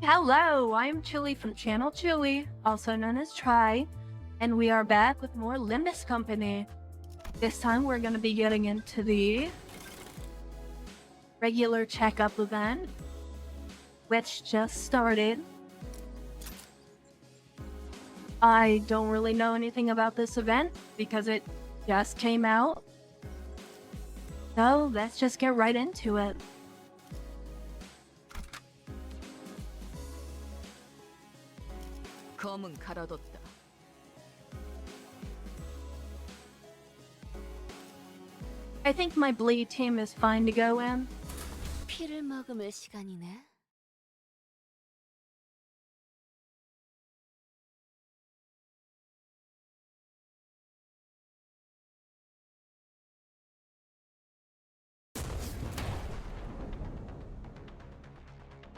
Hello, I'm Chylli from Channel Chylli, also known as Try, and we are back with more Limbus Company. This time we're going to be getting into the regular checkup event, which just started. I don't really know anything about this event because it just came out. So let's just get right into it. 검은 갈아뒀다. I think my bleed team is fine to go in. 피를 머금을 시간이네.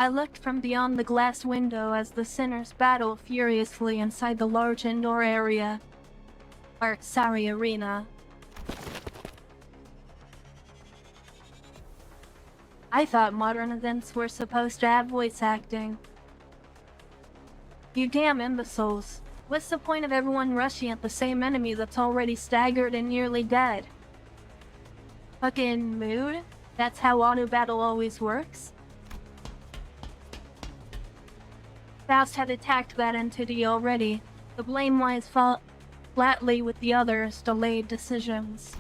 I looked from beyond the glass window as the sinners battled furiously inside the large indoor area. Arena. I thought modern events were supposed to have voice acting. You damn imbeciles. What's the point of everyone rushing at the same enemy that's already staggered and nearly dead? Fucking mood? That's how auto battle always works? Faust had attacked that entity already. The blame lies flatly with the others' delayed decisions.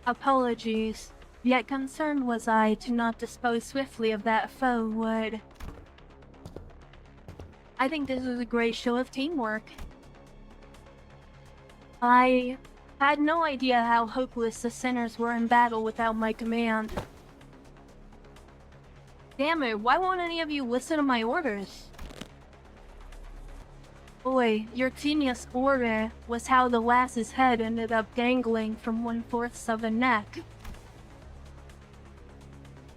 Apologies. Yet concerned was I to not dispose swiftly of that foe would. I think this is a great show of teamwork. I had no idea how hopeless the sinners were in battle without my command. Damn it, why won't any of you listen to my orders? Boy, your genius order was how the lass's head ended up dangling from 1/4 of a neck.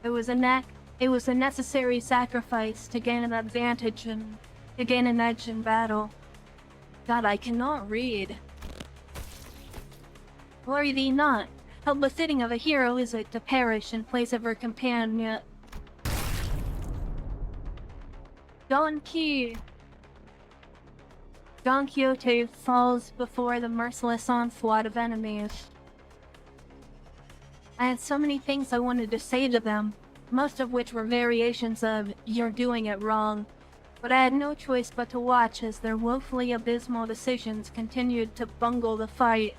It was a necessary sacrifice to gain an advantage and to gain an edge in battle. God, I cannot read. Glory thee not. How befitting of a hero is it to perish in place of her companion. Don Quixote falls before the merciless onslaught of enemies. I had so many things I wanted to say to them, most of which were variations of, "You're doing it wrong," but I had no choice but to watch as their woefully abysmal decisions continued to bungle the fight.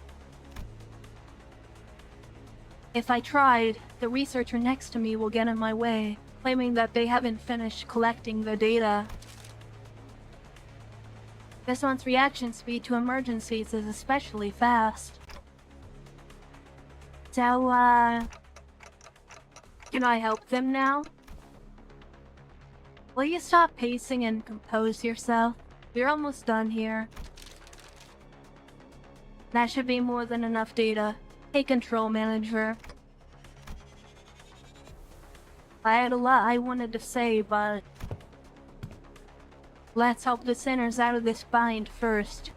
If I tried, the researcher next to me will get in my way, claiming that they haven't finished collecting the data. This one's reaction speed to emergencies is especially fast. So, can I help them now? Will you stop pacing and compose yourself? We're almost done here. That should be more than enough data. Take control, manager. I had a lot I wanted to say, but let's help the sinners out of this bind first.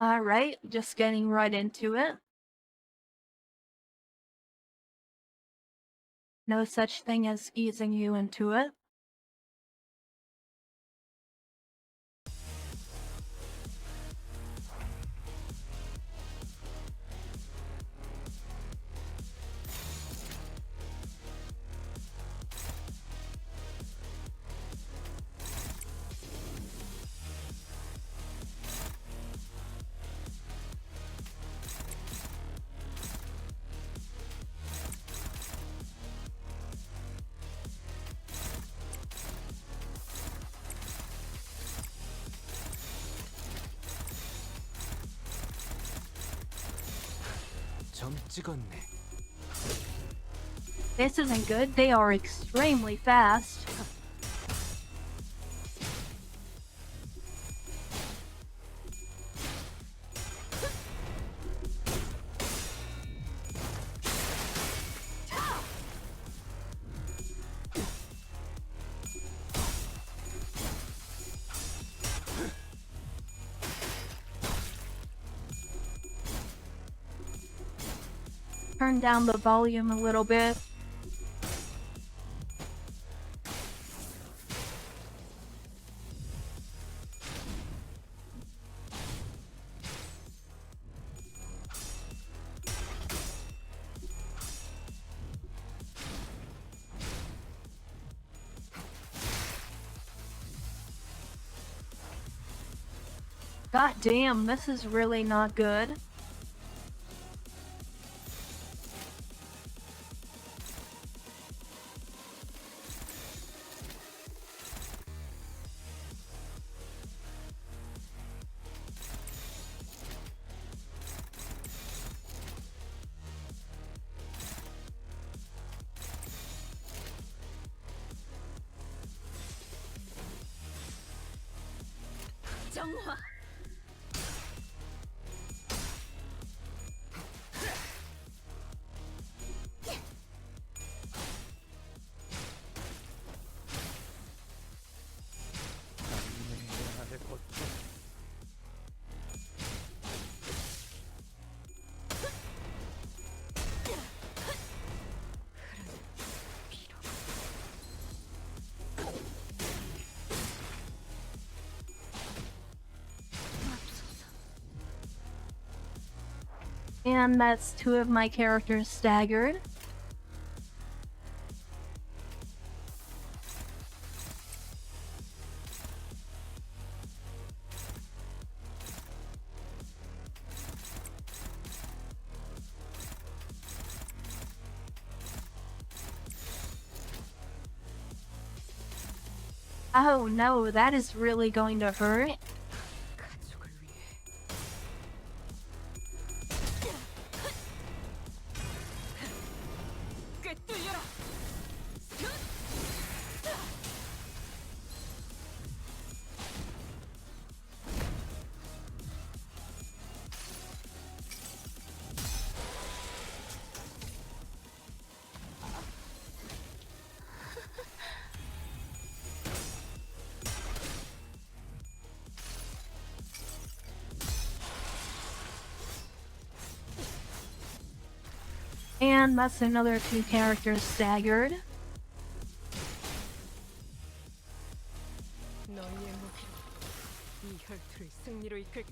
Alright, just getting right into it. No such thing as easing you into it. 점 찍었네. This isn't good. They are extremely fast. turn down the volume a little bit. God damn, this is really not good. 정화. And that's two of my characters staggered. Oh no, that is really going to hurt. 가족을 위해. 꿰뚫려라. And that's another two characters staggered. 너희의 무기로 이 혈투를 승리로 이끌.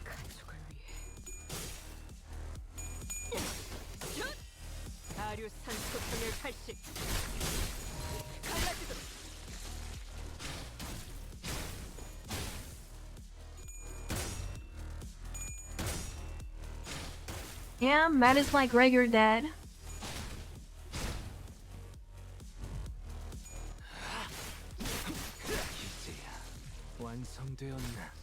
가족을 위해. 아류 산소통의 발식. 갈라지도. Yeah, that is like Gregor dead. 이제야 완성되었나?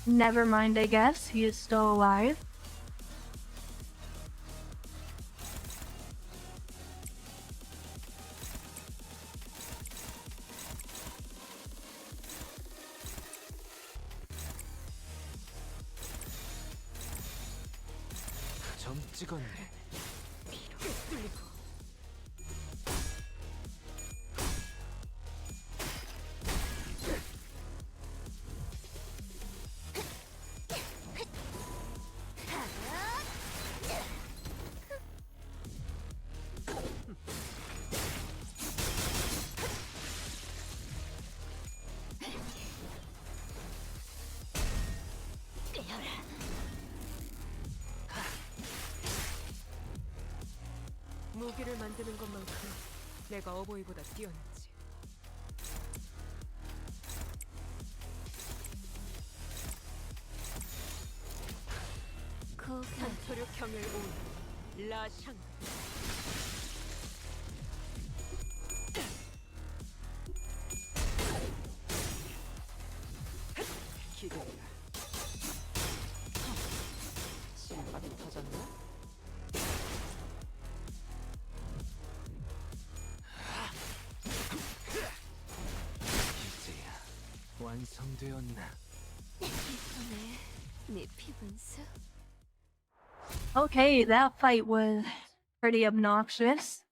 Never mind, I guess. He is still alive. 점 찍었네. 꿰뚫리고. 무기를 만드는 것만큼 내가 어버이보다 뛰어났지. 산토류 경을 온 라샹. 완성되었나? 이번에 네 피분수? Okay, that fight was pretty obnoxious.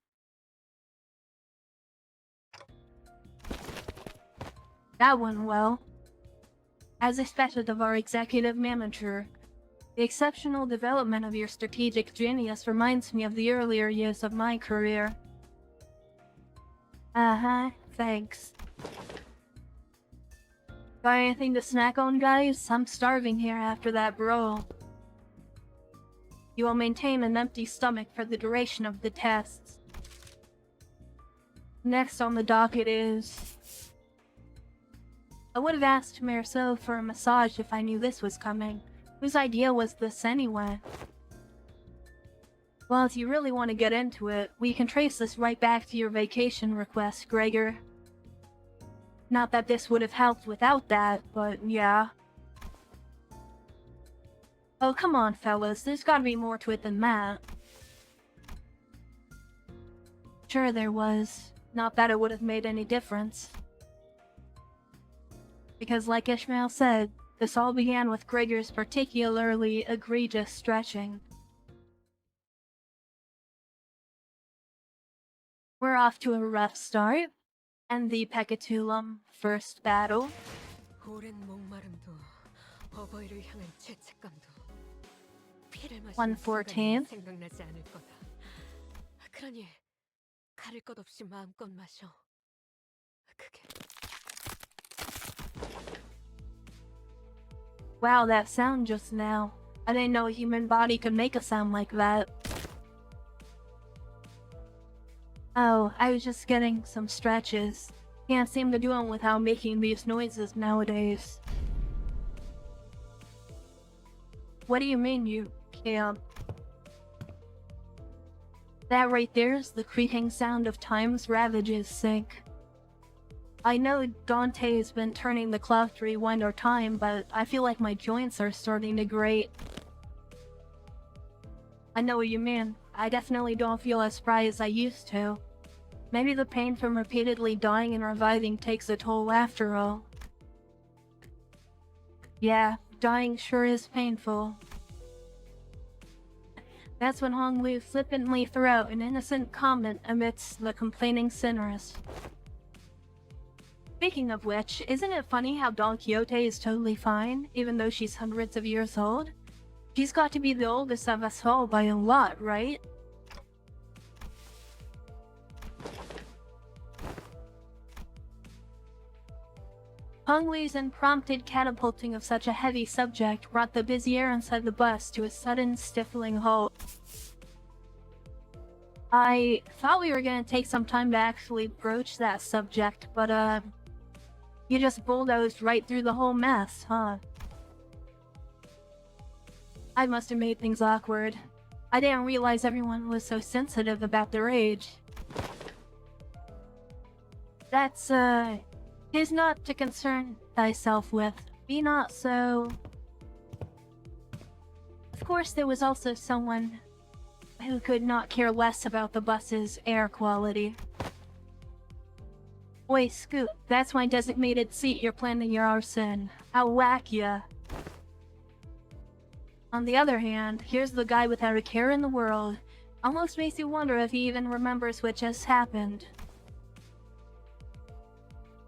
That went well. As expected of our executive manager, the exceptional development of your strategic genius reminds me of the earlier years of my career. Thanks. Got anything to snack on, guys? I'm starving here after that brawl. You will maintain an empty stomach for the duration of the tests. Next on the docket is... I would have asked Marceau for a massage if I knew this was coming. Whose idea was this anyway? Well, if you really want to get into it, we can trace this right back to your vacation request, Gregor. Not that this would have helped without that, but yeah. Oh, come on, fellas, there's gotta be more to it than that. Sure there was. Not that it would have made any difference. Because like Ishmael said, this all began with Gregor's particularly egregious stretching. We're off to a rough start, and the Pecatulum first battle. 오랜 목마름도 어버이를 향한 죄책감도 피를 마시는 114. 순간이 생각나지 않을 거다. 그러니 가릴 것 없이 마음껏 마셔. 그게 Wow, that sound just now. I didn't know a human body could make a sound like that. Oh, I was just getting some stretches. Can't seem to do them without making these noises nowadays. What do you mean you can't? That right there's the creaking sound of time's ravages sink. I know Dante's been turning the clock to rewind our time, but I feel like my joints are starting to grate. I know what you mean. I definitely don't feel as spry as I used to. Maybe the pain from repeatedly dying and reviving takes a toll after all. Yeah, dying sure is painful. That's when Hong Lu flippantly threw out an innocent comment amidst the complaining sinners. Speaking of which, isn't it funny how Don Quixote is totally fine, even though she's hundreds of years old? She's got to be the oldest of us all by a lot, right? Hong Li's unprompted catapulting of such a heavy subject brought the busy air inside the bus to a sudden stifling halt. I thought we were gonna take some time to actually broach that subject, but you just bulldozed right through the whole mess, huh? I must have made things awkward. I didn't realize everyone was so sensitive about their age. That's, 'tis not to concern thyself with. Be not so... Of course there was also someone who could not care less about the bus's air quality. Oi, Scoot, that's my designated seat you're planning your arse in. I'll whack ya. On the other hand, here's the guy without a care in the world. Almost makes you wonder if he even remembers what just happened.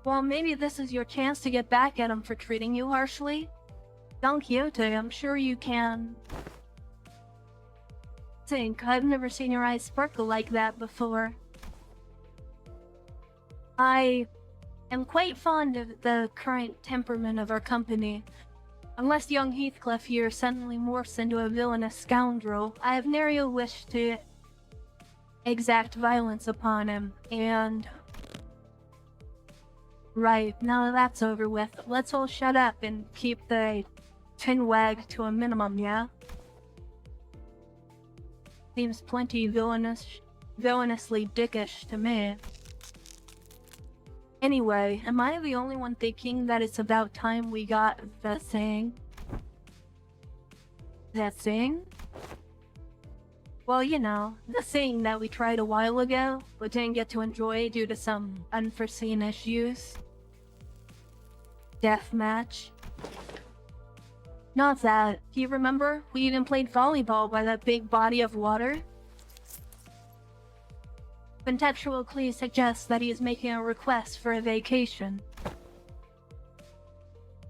Well, maybe this is your chance to get back at him for treating you harshly? Don Quixote, I'm sure you can... Think, I've never seen your eyes sparkle like that before. I am quite fond of the current temperament of our company. Unless young Heathcliff here suddenly morphs into a villainous scoundrel, I have nary wish to exact violence upon him, and... Right, now that that's over with, let's all shut up and keep the chin wag to a minimum, yeah? Seems plenty villainously dickish to me. Anyway, am I the only one thinking that it's about time we got the thing? That thing? Well, you know, the thing that we tried a while ago, but didn't get to enjoy due to some unforeseen issues. Deathmatch. Not that. Do you remember? We even played volleyball by that big body of water. Contextual clue suggests that he is making a request for a vacation.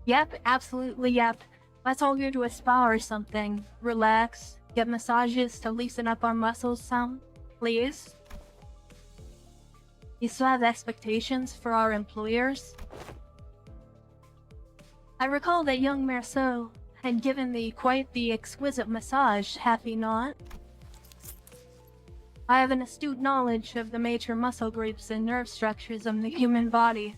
Yep, absolutely yep. Let's all go to a spa or something. Relax, get massages to loosen up our muscles some, please. You still have expectations for our employers? I recall that young Marceau had given me quite the exquisite massage, have he not? I have an astute knowledge of the major muscle groups and nerve structures of the human body.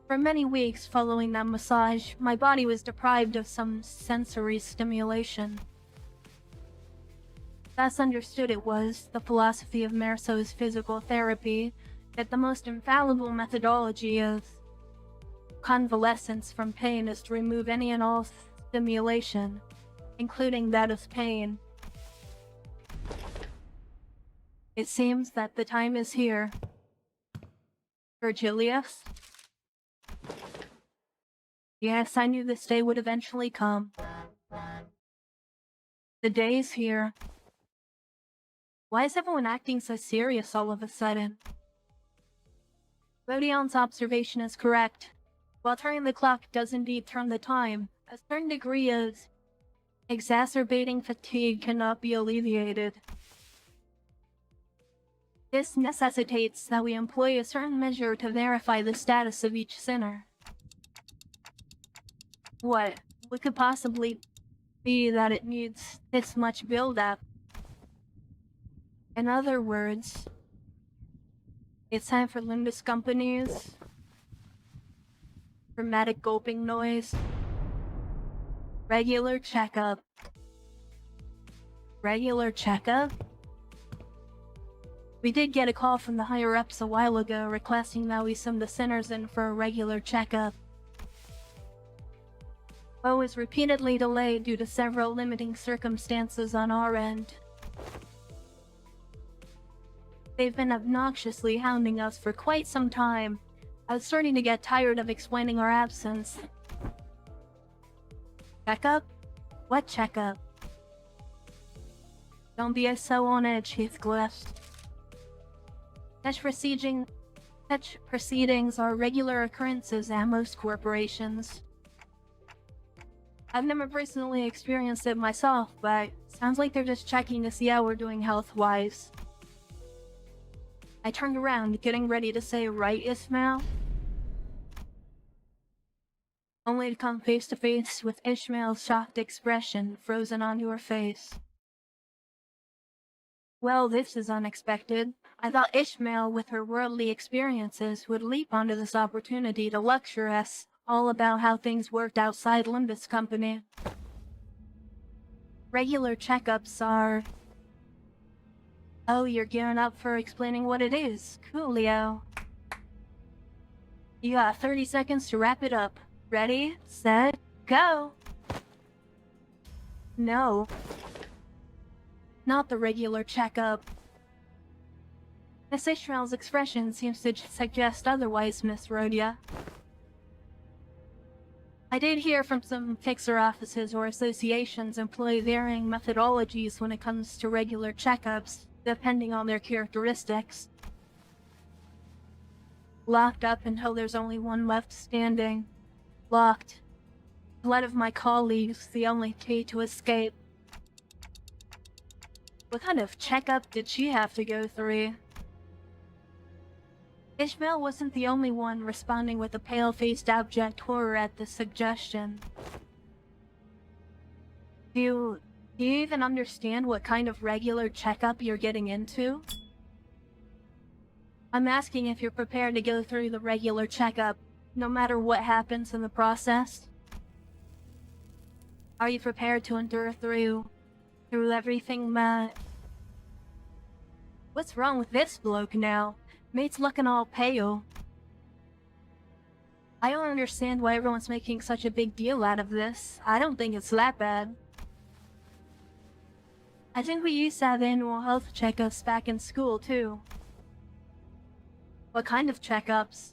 For many weeks following that massage, my body was deprived of some sensory stimulation. Thus understood it was the philosophy of Marceau's physical therapy that the most infallible methodology of convalescence from pain is to remove any and all stimulation, including that of pain. It seems that the time is here. Virgilius? Yes, I knew this day would eventually come. The day is here. Why is everyone acting so serious all of a sudden? Rodion's observation is correct. While turning the clock does indeed turn the time, a certain degree of exacerbating fatigue cannot be alleviated. This necessitates that we employ a certain measure to verify the status of each sinner. What could possibly be that it needs this much build-up? In other words, it's time for Limbus companies, dramatic gulping noise, regular checkup. Regular checkup? We did get a call from the higher-ups a while ago requesting that we send the sinners in for a regular checkup. But was repeatedly delayed due to several limiting circumstances on our end. They've been obnoxiously hounding us for quite some time. I was starting to get tired of explaining our absence. Checkup? What checkup? Don't be so on edge, Heathcliff. Such proceedings are regular occurrences at most corporations. I've never personally experienced it myself, but sounds like they're just checking to see how we're doing health-wise. I turned around, getting ready to say, right, Ismail? Only to come face to face with Ishmael's shocked expression frozen onto her face. Well, this is unexpected. I thought Ishmael, with her worldly experiences, would leap onto this opportunity to lecture us all about how things worked outside Limbus Company. Regular checkups are... Oh, you're gearing up for explaining what it is. Coolio. You got 30 seconds to wrap it up. Ready, set, go! No. Not the regular checkup. Miss Ishmael's expression seems to suggest otherwise, Miss Rhodia. I did hear from some fixer offices or associations employ varying methodologies when it comes to regular checkups, depending on their characteristics. Locked up until there's only one left standing. Locked. Blood of my colleagues, the only key to escape. What kind of checkup did she have to go through? Ishmael wasn't the only one responding with a pale-faced abject horror at this suggestion. Do you even understand what kind of regular checkup you're getting into? I'm asking if you're prepared to go through the regular checkup, no matter what happens in the process. Are you prepared to endure through everything, Matt? What's wrong with this bloke now? Mate's looking all pale. I don't understand why everyone's making such a big deal out of this. I don't think it's that bad. I think we used to have annual health checkups back in school, too. What kind of checkups?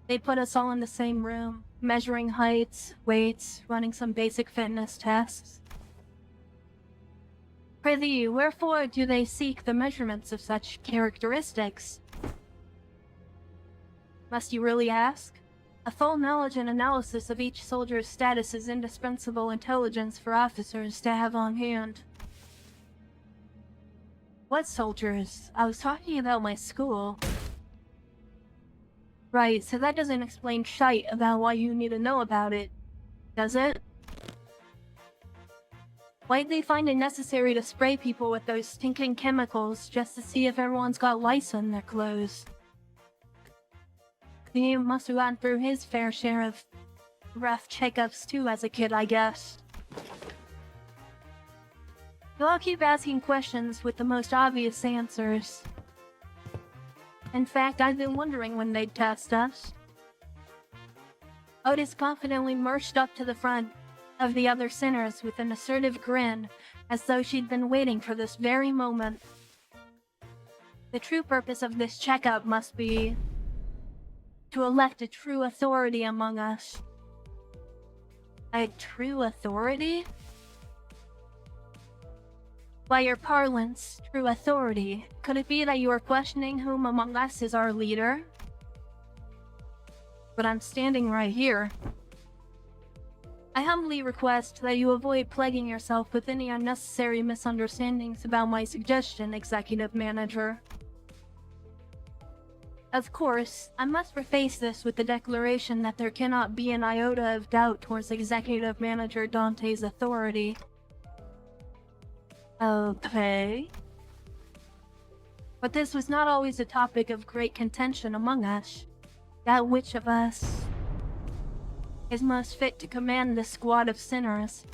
They put us all in the same room, measuring heights, weights, running some basic fitness tests. Prithee, wherefore do they seek the measurements of such characteristics? Must you really ask? A full knowledge and analysis of each soldier's status is indispensable intelligence for officers to have on hand. What soldiers? I was talking about my school. Right, so that doesn't explain shite about why you need to know about it, does it? Why'd they find it necessary to spray people with those stinking chemicals just to see if everyone's got lice on their clothes? He must have gone through his fair share of rough checkups too as a kid, I guess. You all keep asking questions with the most obvious answers. In fact, I've been wondering when they'd test us. Otis confidently marched up to the front of the other sinners with an assertive grin, as though she'd been waiting for this very moment. The true purpose of this checkup must be to elect a true authority among us. A true authority? By your parlance, true authority, could it be that you are questioning whom among us is our leader? But I'm standing right here. I humbly request that you avoid plaguing yourself with any unnecessary misunderstandings about my suggestion, Executive Manager. Of course, I must preface this with the declaration that there cannot be an iota of doubt towards Executive Manager Dante's authority. Okay. But this was not always a topic of great contention among us. That which of us is most fit to command this squad of sinners?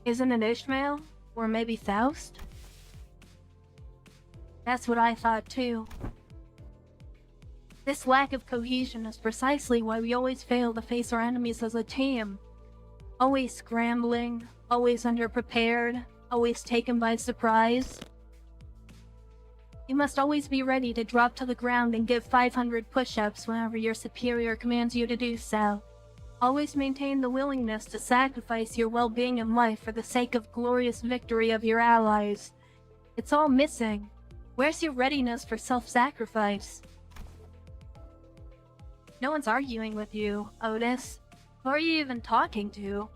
Isn't it Ishmael? Or maybe Faust? That's what I thought too. This lack of cohesion is precisely why we always fail to face our enemies as a team. Always scrambling, always underprepared, always taken by surprise. You must always be ready to drop to the ground and give 500 push-ups whenever your superior commands you to do so. Always maintain the willingness to sacrifice your well-being and life for the sake of glorious victory of your allies. It's all missing. Where's your readiness for self-sacrifice? No one's arguing with you, Otis. Who are you even talking to?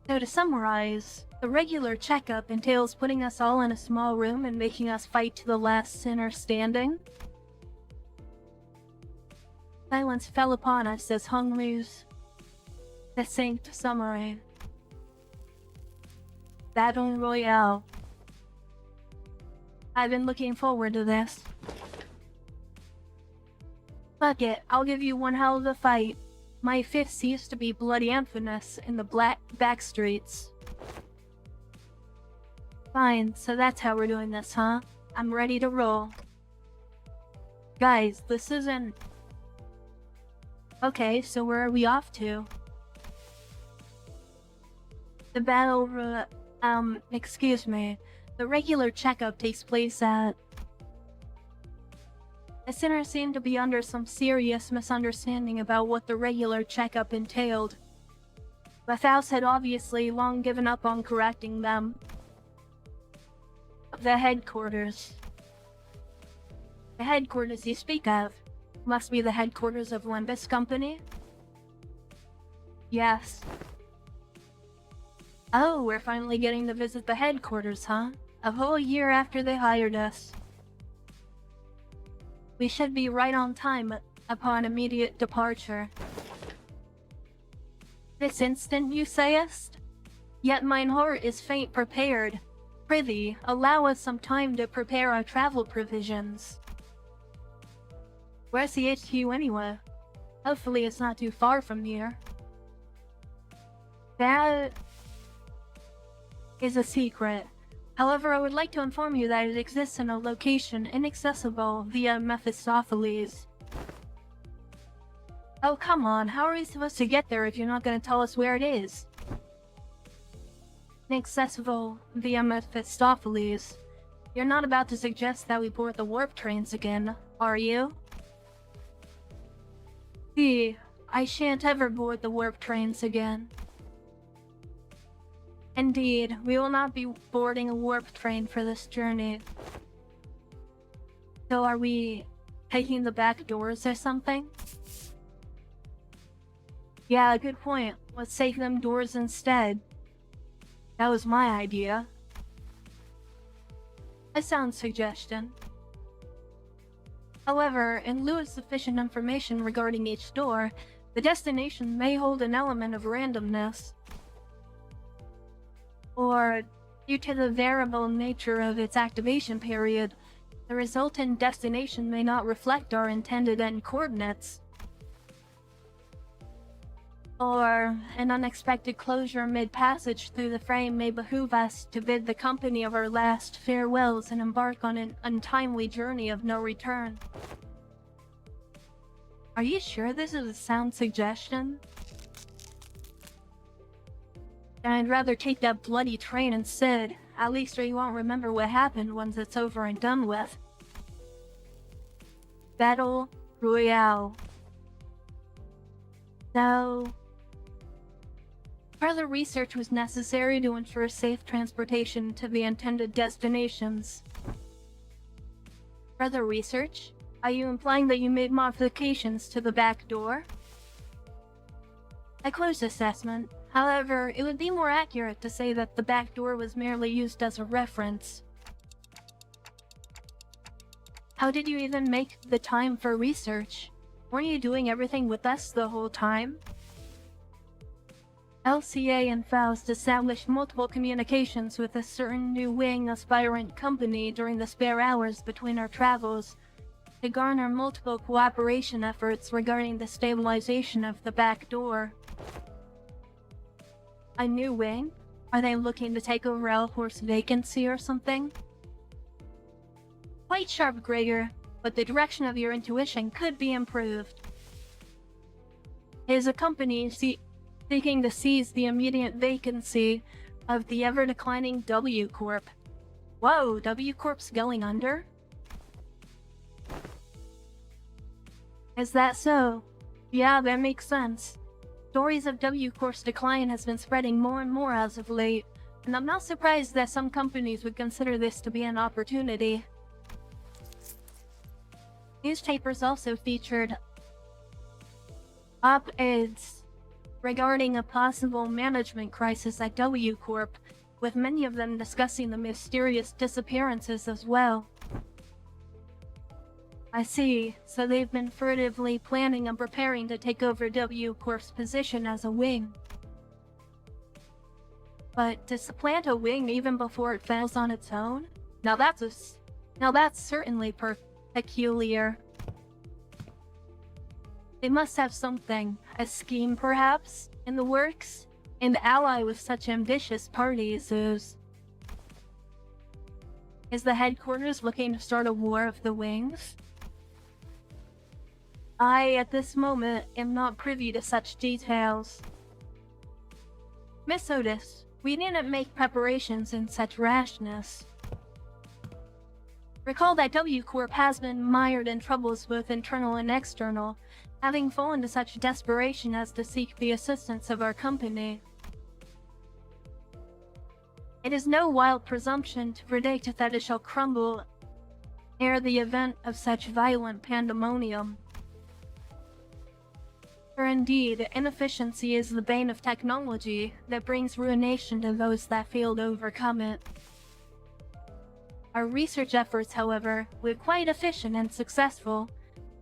So to summarize, the regular checkup entails putting us all in a small room and making us fight to the last sinner standing. Silence fell upon us as Hung Lu's succinct summary. Battle Royale. I've been looking forward to this. Fuck it, I'll give you one hell of a fight. My fists used to be bloody infamous in the back streets. Fine, so that's how we're doing this, huh? I'm ready to roll. Guys, this isn't... Okay, so where are we off to? The battle, excuse me. The regular checkup takes place at... The sinners seem to be under some serious misunderstanding about what the regular checkup entailed. But Faust had obviously long given up on correcting them. The headquarters. The headquarters you speak of must be the headquarters of Limbus Company? Yes. Oh, we're finally getting to visit the headquarters, huh? A whole year after they hired us. We should be right on time upon immediate departure. This instant, you sayest? Yet mine heart is faint prepared. Prithee, allow us some time to prepare our travel provisions. Where's the HQ anyway? Hopefully it's not too far from here. That is a secret. However, I would like to inform you that it exists in a location inaccessible via Mephistopheles. Oh, come on, how are we supposed to get there if you're not going to tell us where it is? Inaccessible via Mephistopheles. You're not about to suggest that we board the warp trains again, Are you? See, I shan't ever board the warp trains again. Indeed, we will not be boarding a warp train for this journey. So are we taking the back doors or something? Yeah, good point. Let's take them doors instead. That was my idea. A sound suggestion. However, in lieu of sufficient information regarding each door, the destination may hold an element of randomness. Or, due to the variable nature of its activation period, the resultant destination may not reflect our intended end coordinates. Or, an unexpected closure mid-passage through the frame may behoove us to bid the company of our last farewells and embark on an untimely journey of no return. Are you sure this is a sound suggestion? Then I'd rather take that bloody train instead. At least we won't remember what happened once it's over and done with. Battle Royale. So, further research was necessary to ensure safe transportation to the intended destinations. Further research? Are you implying that you made modifications to the back door? A close assessment. However, it would be more accurate to say that the back door was merely used as a reference. How did you even make the time for research? Weren't you doing everything with us the whole time? LCA and Faust established multiple communications with a certain new wing aspirant company during the spare hours between our travels to garner multiple cooperation efforts regarding the stabilization of the back door. A new wing? Are they looking to take over Alhor's vacancy or something? Quite sharp, Gregor, but the direction of your intuition could be improved. Is a company seeking to seize the immediate vacancy of the ever-declining W Corp. Whoa, W Corp's going under? Is that so? Yeah, that makes sense. Stories of W Corp's decline has been spreading more and more as of late, and I'm not surprised that some companies would consider this to be an opportunity. Newspapers also featured op-eds regarding a possible management crisis at W Corp, with many of them discussing the mysterious disappearances as well. I see, so they've been furtively planning and preparing to take over W Corp's position as a wing. But to supplant a wing even before it fails on its own? Now that's certainly peculiar. They must have something, a scheme perhaps, in the works, and ally with such ambitious parties as... Is the headquarters looking to start a war of the wings? I, at this moment, am not privy to such details. Miss Otis, we needn't make preparations in such rashness. Recall that W Corp has been mired in troubles both internal and external, having fallen to such desperation as to seek the assistance of our company. It is no wild presumption to predict that it shall crumble ere the event of such violent pandemonium. For indeed, inefficiency is the bane of technology that brings ruination to those that fail to overcome it. Our research efforts, however, were quite efficient and successful.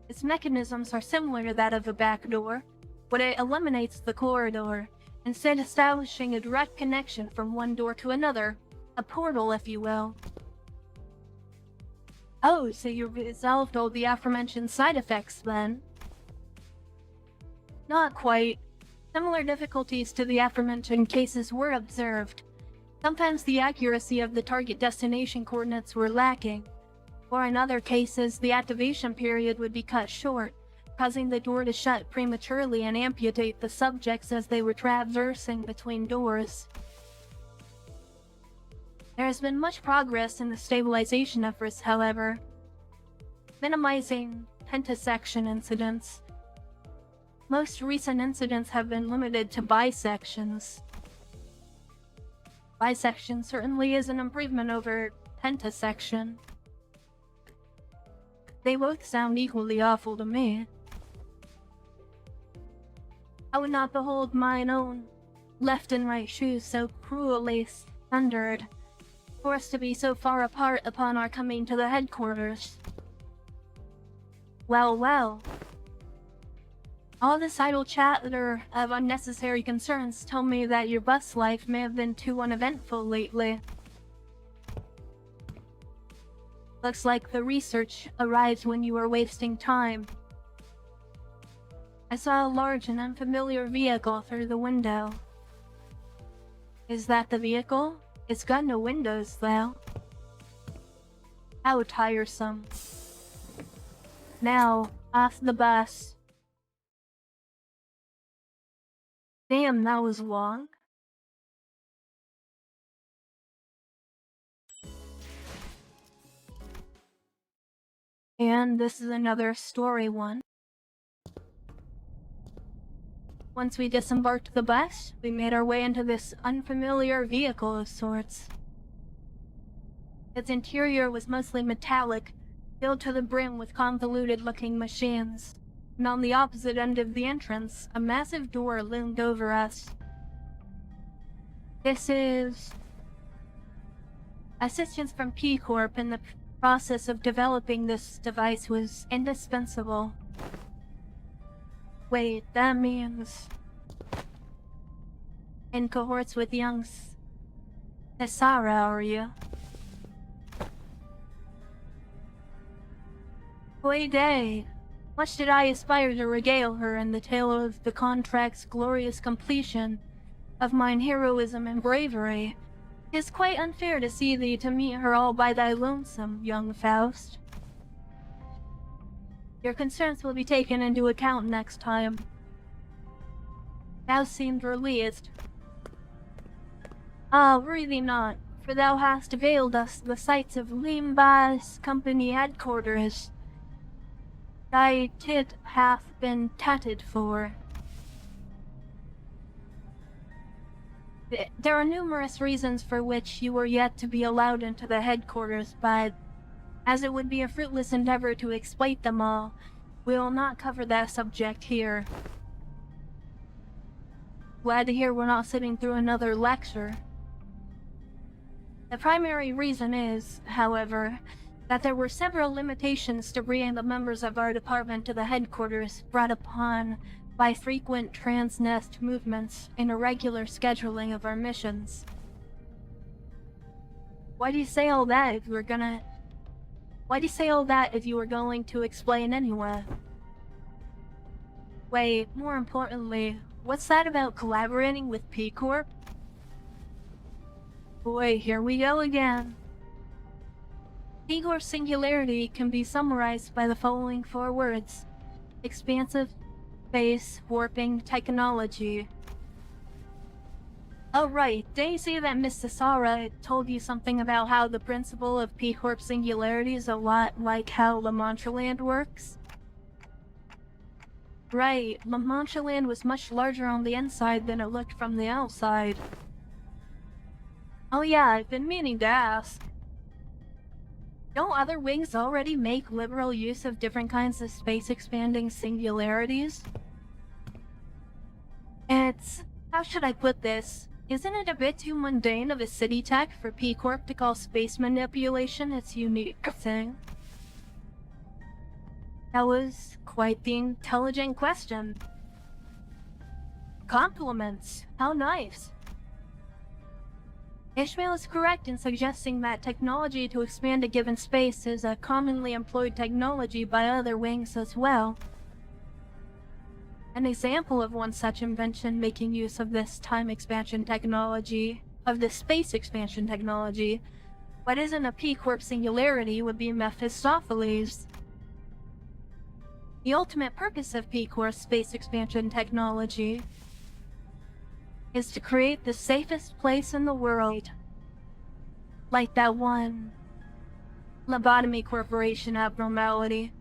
Its mechanisms are similar to that of a back door, but it eliminates the corridor, instead establishing a direct connection from one door to another, a portal if you will. Oh, so you resolved all the aforementioned side effects then? Not quite. Similar difficulties to the aforementioned cases were observed. Sometimes the accuracy of the target destination coordinates were lacking, or in other cases the activation period would be cut short, causing the door to shut prematurely and amputate the subjects as they were traversing between doors. There has been much progress in the stabilization efforts, however. minimizing pentasection incidents. Most recent incidents have been limited to bisections. Bisection certainly is an improvement over pentasection. They both sound equally awful to me. I would not behold mine own left and right shoes so cruelly sundered, forced to be so far apart upon our coming to the headquarters. Well, well. All this idle chatter of unnecessary concerns tell me that your bus life may have been too uneventful lately. Looks like the research arrived when you were wasting time. I saw a large and unfamiliar vehicle through the window. Is that the vehicle? It's got no windows, though. How tiresome. Now, off the bus. Damn, that was long. And this is another story one. Once we disembarked the bus, we made our way into this unfamiliar vehicle of sorts. Its interior was mostly metallic, filled to the brim with convoluted-looking machines. And on the opposite end of the entrance, a massive door loomed over us. This is assistance from P Corp in the process of developing this device was indispensable. Wait, that means in cohorts with young Sarah, are you? Boy day. Much did I aspire to regale her in the tale of the contract's glorious completion, of mine heroism and bravery. 'Tis quite unfair to see thee to meet her all by thy lonesome, young Faust. Your concerns will be taken into account next time. Thou seemed relieved. Ah, worry thee not, for thou hast availed us the sights of Limbus company headquarters. Thy tit hath been tatted for. There are numerous reasons for which you were yet to be allowed into the headquarters, but as it would be a fruitless endeavor to explain them all, we will not cover that subject here. Glad to hear we're not sitting through another lecture. The primary reason is, however, that there were several limitations to bringing the members of our department to the headquarters brought upon by frequent transnest movements and irregular scheduling of our missions. Why do you say all that if you were going to explain anyway? Wait, more importantly, what's that about collaborating with P Corp? Boy, here we go again. P Corp's singularity can be summarized by the following 4 words: expansive space warping technology. Oh right, did you say that Miss Sasara told you something about how the principle of P Corp singularity is a lot like how La Mancha Land works? Right, La Mancha Land was much larger on the inside than it looked from the outside. Oh yeah, I've been meaning to ask. Don't other wings already make liberal use of different kinds of space-expanding singularities? How should I put this? Isn't it a bit too mundane of a city tech for P Corp to call space manipulation its unique thing? That was quite the intelligent question. Compliments! How nice! Ishmael is correct in suggesting that technology to expand a given space is a commonly employed technology by other wings as well. An example of one such invention making use of this time expansion technology, of this space expansion technology, but isn't a P Corp singularity, would be Mephistopheles. The ultimate purpose of P Corp space expansion technology is to create the safest place in the world. Like Lobotomy Corporation abnormality.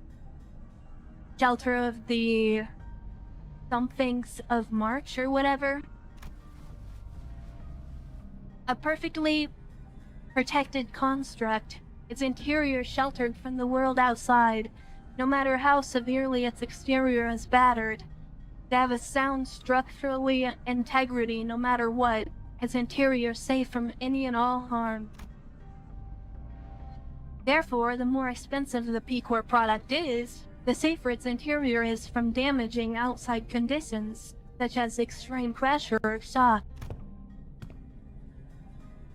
Shelter of the somethings of March or whatever. A perfectly protected construct, its interior sheltered from the world outside, no matter how severely its exterior is battered. To have a sound structurally integrity no matter what, its interior safe from any and all harm. Therefore, the more expensive the P-Corp product is, the safer its interior is from damaging outside conditions, such as extreme pressure or shock.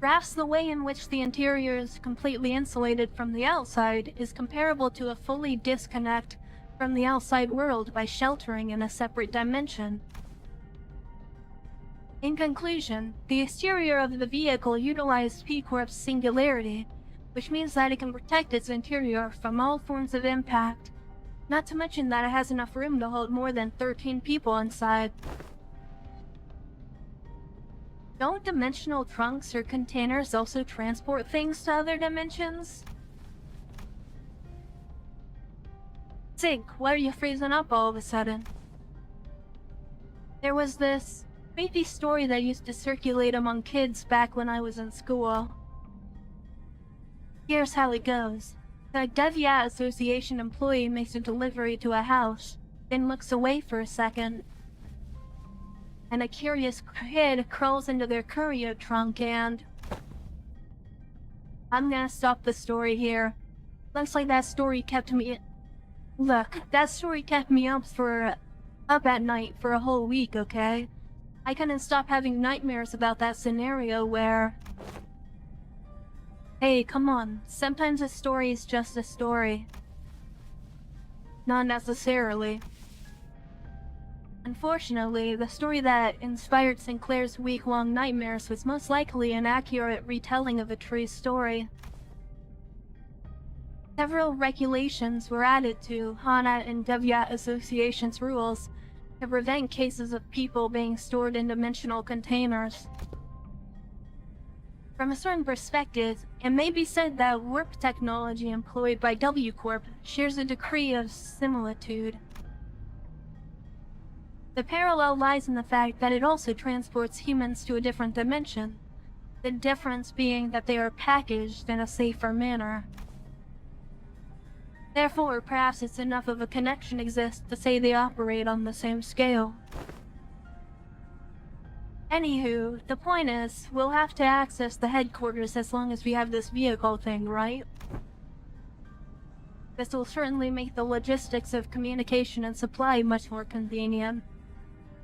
Perhaps the way in which the interior is completely insulated from the outside is comparable to a fully disconnect from the outside world by sheltering in a separate dimension. In conclusion, the exterior of the vehicle utilized P-Corp's singularity, which means that it can protect its interior from all forms of impact, not to mention that it has enough room to hold more than 13 people inside. Don't dimensional trunks or containers also transport things to other dimensions? Zink, why are you freezing up all of a sudden? There was this creepy story that used to circulate among kids back when I was in school. Here's how it goes. The Deviat Association employee makes a delivery to a house, then looks away for a second, and a curious kid crawls into their courier trunk and... I'm gonna stop the story here. Looks like that story kept me... Look, that story kept me up at night for a whole week, okay? I couldn't stop having nightmares about that scenario where... Hey, come on. Sometimes a story is just a story. Not necessarily. Unfortunately, the story that inspired Sinclair's week-long nightmares was most likely an accurate retelling of a true story. Several regulations were added to HANA and Deviat Association's rules to prevent cases of people being stored in dimensional containers. From a certain perspective, it may be said that warp technology employed by W Corp shares a degree of similitude. The parallel lies in the fact that it also transports humans to a different dimension, the difference being that they are packaged in a safer manner. Therefore, perhaps it's enough of a connection exists to say they operate on the same scale. Anywho, the point is, we'll have to access the headquarters as long as we have this vehicle thing, right? This will certainly make the logistics of communication and supply much more convenient.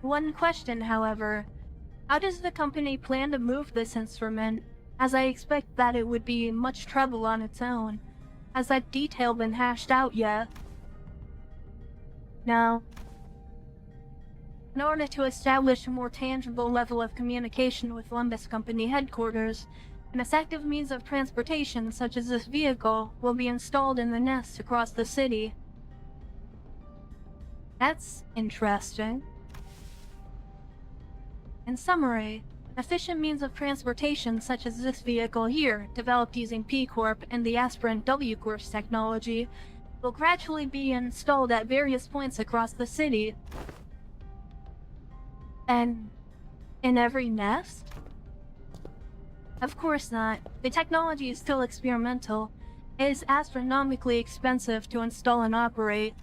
One question, however, how does the company plan to move this instrument, as I expect that it would be much trouble on its own? Has that detail been hashed out yet? No. In order to establish a more tangible level of communication with Limbus Company headquarters, an effective means of transportation such as this vehicle will be installed in the nests across the city. That's interesting. In summary, an efficient means of transportation such as this vehicle here, developed using P-Corp and the aspirant W-Corp's technology, will gradually be installed at various points across the city. And in every nest? Of course not. The technology is still experimental. It is astronomically expensive to install and operate.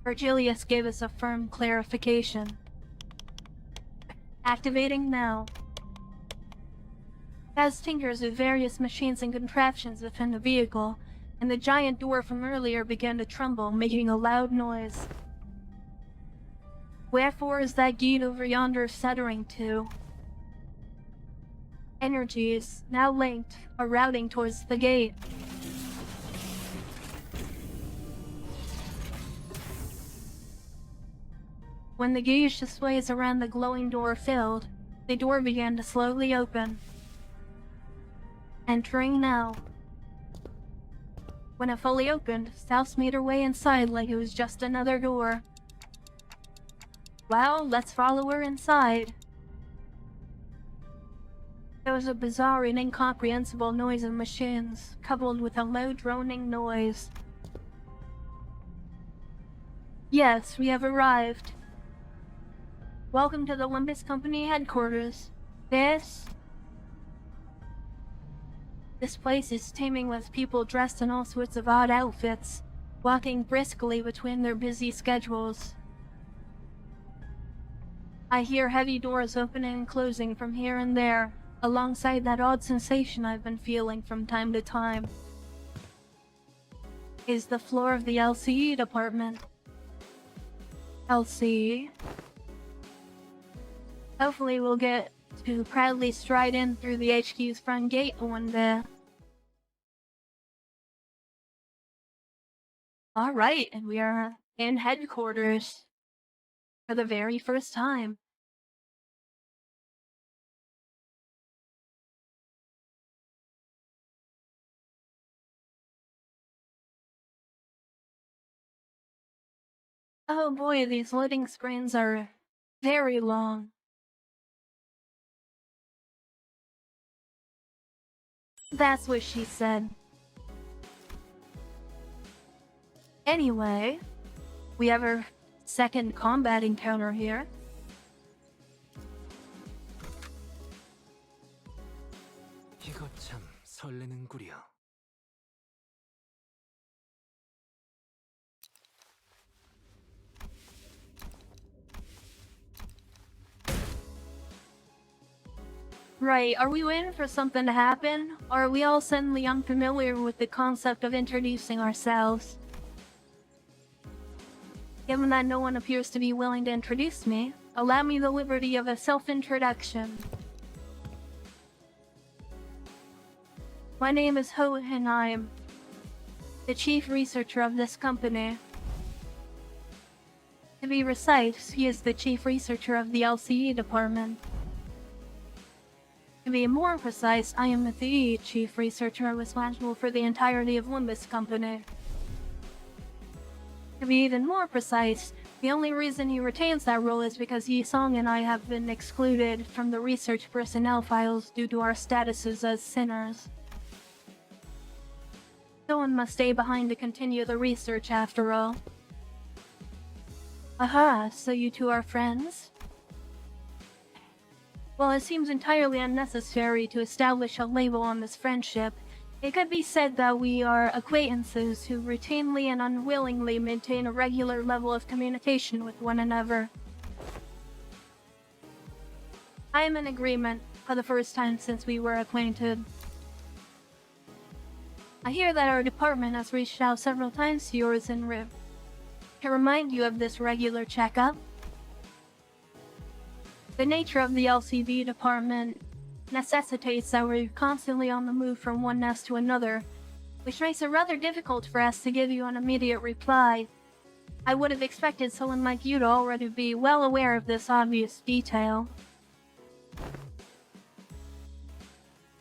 Virgilius gave us a firm clarification. Activating now. As tinkers with various machines and contraptions within the vehicle, and the giant door from earlier began to tremble, making a loud noise. Wherefore is that gate over yonder stuttering to? Energies, now linked, are routing towards the gate. When the gauge displays around the glowing door filled, the door began to slowly open. Entering now. When it fully opened, South made her way inside like it was just another door. Well, let's follow her inside. There was a bizarre and incomprehensible noise of machines, coupled with a low droning noise. Yes, we have arrived. Welcome to the Limbus Company headquarters. This place is teeming with people dressed in all sorts of odd outfits, walking briskly between their busy schedules. I hear heavy doors opening and closing from here and there, alongside that odd sensation I've been feeling from time to time. Is the floor of the LCE department. LCE? Hopefully we'll get to proudly stride in through the HQ's front gate one day. Alright, and we are in headquarters for the very first time. Oh boy, these loading screens are very long. That's what she said. Anyway, we have our second combat encounter here. 이거 참 설레는구려. Right, are we waiting for something to happen? Or are we all suddenly unfamiliar with the concept of introducing ourselves? Given that no one appears to be willing to introduce me, allow me the liberty of a self-introduction. My name is Hohenheim, the chief researcher of this company. To be precise, he is the chief researcher of the LCE department. To be more precise, I am the chief researcher responsible for the entirety of Limbus Company. To be even more precise, the only reason he retains that role is because Yi-song and I have been excluded from the research personnel files due to our statuses as sinners. Someone must stay behind to continue the research after all. Aha, so you two are friends? While it seems entirely unnecessary to establish a label on this friendship, it could be said that we are acquaintances who routinely and unwillingly maintain a regular level of communication with one another. I am in agreement, for the first time since we were acquainted. I hear that our department has reached out several times to yours en route. To remind you of this regular checkup, the nature of the LCB department necessitates that we're constantly on the move from one nest to another, which makes it rather difficult for us to give you an immediate reply. I would have expected someone like you to already be well aware of this obvious detail.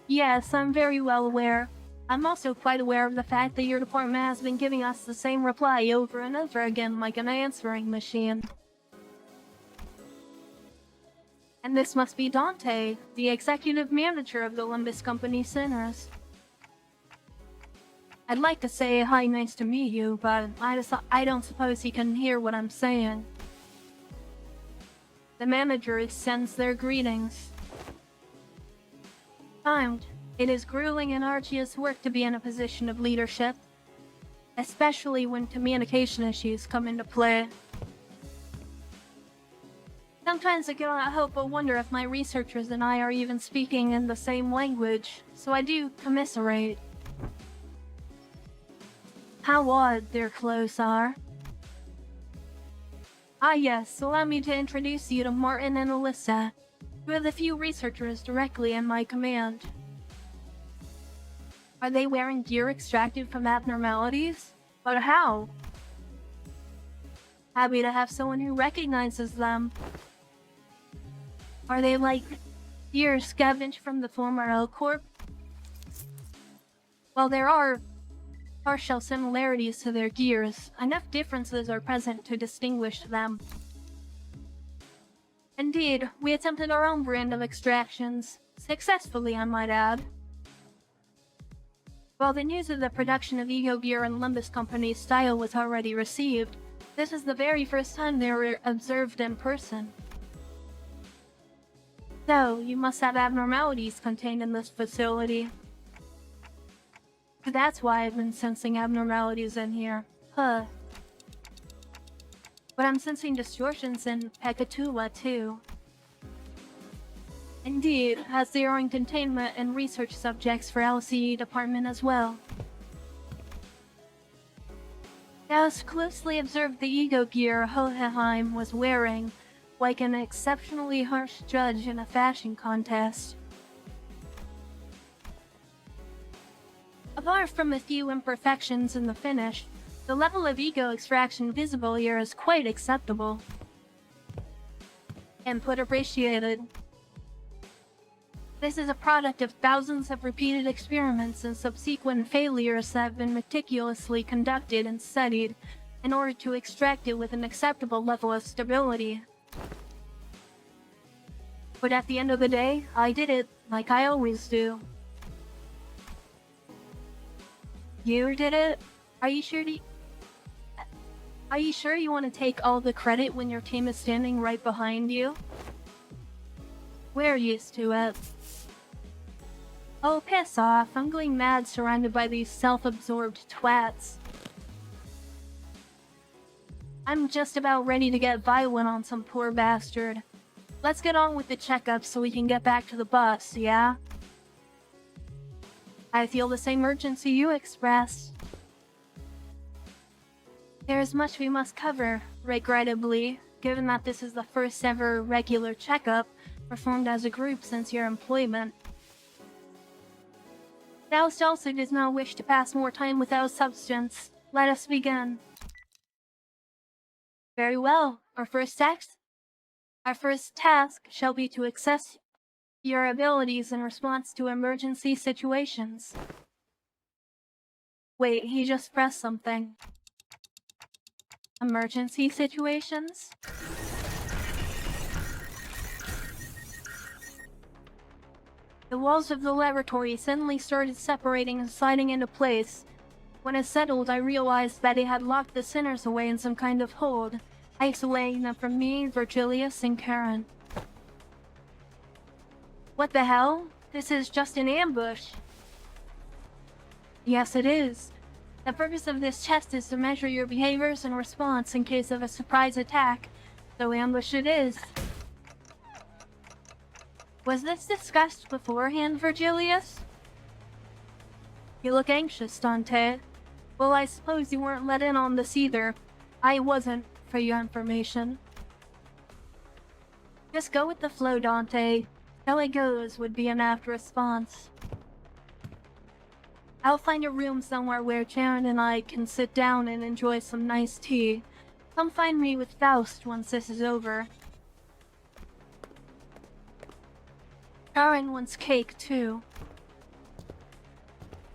Yes, I'm very well aware. I'm also quite aware of the fact that your department has been giving us the same reply over and over again like an answering machine. And this must be Dante, the executive manager of the Limbus Company Sinners. I'd like to say hi, nice to meet you, but I don't suppose he can hear what I'm saying. The manager sends their greetings. Timed. It is grueling and arduous work to be in a position of leadership, especially when communication issues come into play. Sometimes I cannot help but wonder if my researchers and I are even speaking in the same language, so I do commiserate. How odd their clothes are. Ah yes, allow me to introduce you to Martin and Alyssa, who are the few researchers directly in my command. Are they wearing gear extracted from abnormalities? But how? Happy to have someone who recognizes them. Are they like gear scavenged from the former L Corp? While there are partial similarities to their gears, enough differences are present to distinguish them. Indeed, we attempted our own brand of extractions. Successfully, I might add. While the news of the production of Ego Gear and Limbus Company's style was already received, this is the very first time they were observed in person. So, you must have abnormalities contained in this facility. That's why I've been sensing abnormalities in here. Huh. But I'm sensing distortions in Pekatula too. Indeed, as they are in containment and research subjects for LCB department as well. Gauss closely observed the ego gear Hohenheim was wearing, like an exceptionally harsh judge in a fashion contest. Apart from a few imperfections in the finish, the level of ego extraction visible here is quite acceptable. Input appreciated. This is a product of thousands of repeated experiments and subsequent failures that have been meticulously conducted and studied in order to extract it with an acceptable level of stability. But at the end of the day, I did it like I always do. You did it? Are you sure you want to take all the credit when your team is standing right behind you? We're used to it. Oh, piss off. I'm going mad surrounded by these self-absorbed twats. I'm just about ready to get violent on some poor bastard. Let's get on with the checkup so we can get back to the bus, yeah? I feel the same urgency you expressed. There is much we must cover, regrettably, given that this is the first ever regular checkup performed as a group since your employment. Faust also does not wish to pass more time without substance. Let us begin. Very well. Our first task shall be to assess your abilities in response to emergency situations. Wait, he just pressed something. Emergency situations? The walls of the laboratory suddenly started separating and sliding into place. When it settled, I realized that it had locked the sinners away in some kind of hold, isolating them from me, Virgilius, and Karen. What the hell? This is just an ambush. Yes, it is. The purpose of this test is to measure your behaviors and response in case of a surprise attack, so ambush it is. Was this discussed beforehand, Virgilius? You look anxious, Dante. Well, I suppose you weren't let in on this either. I wasn't, for your information. Just go with the flow, Dante. How it goes would be an apt response. I'll find a room somewhere where Sharon and I can sit down and enjoy some nice tea. Come find me with Faust once this is over. Karen wants cake, too.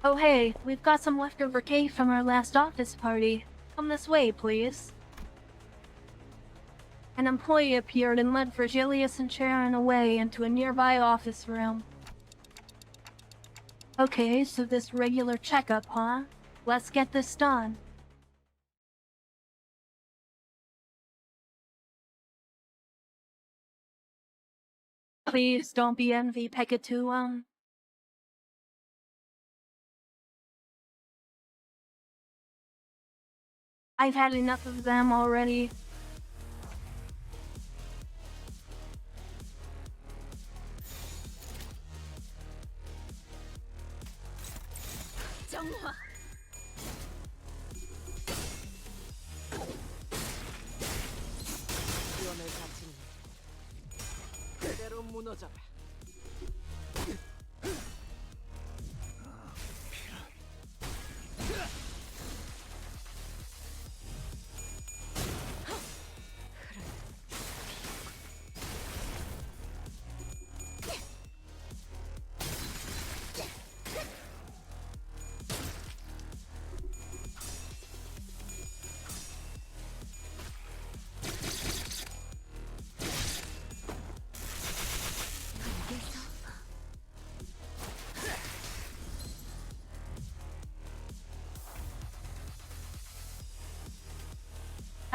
Oh hey, we've got some leftover cake from our last office party. Come this way, please. An employee appeared and led Virgilius and Sharon away into a nearby office room. Okay, so this regular checkup, huh? Let's get this done. Please don't be envy, Pekatuum. I've had enough of them already. 정화. 위험을 가진 그대로 무너져라.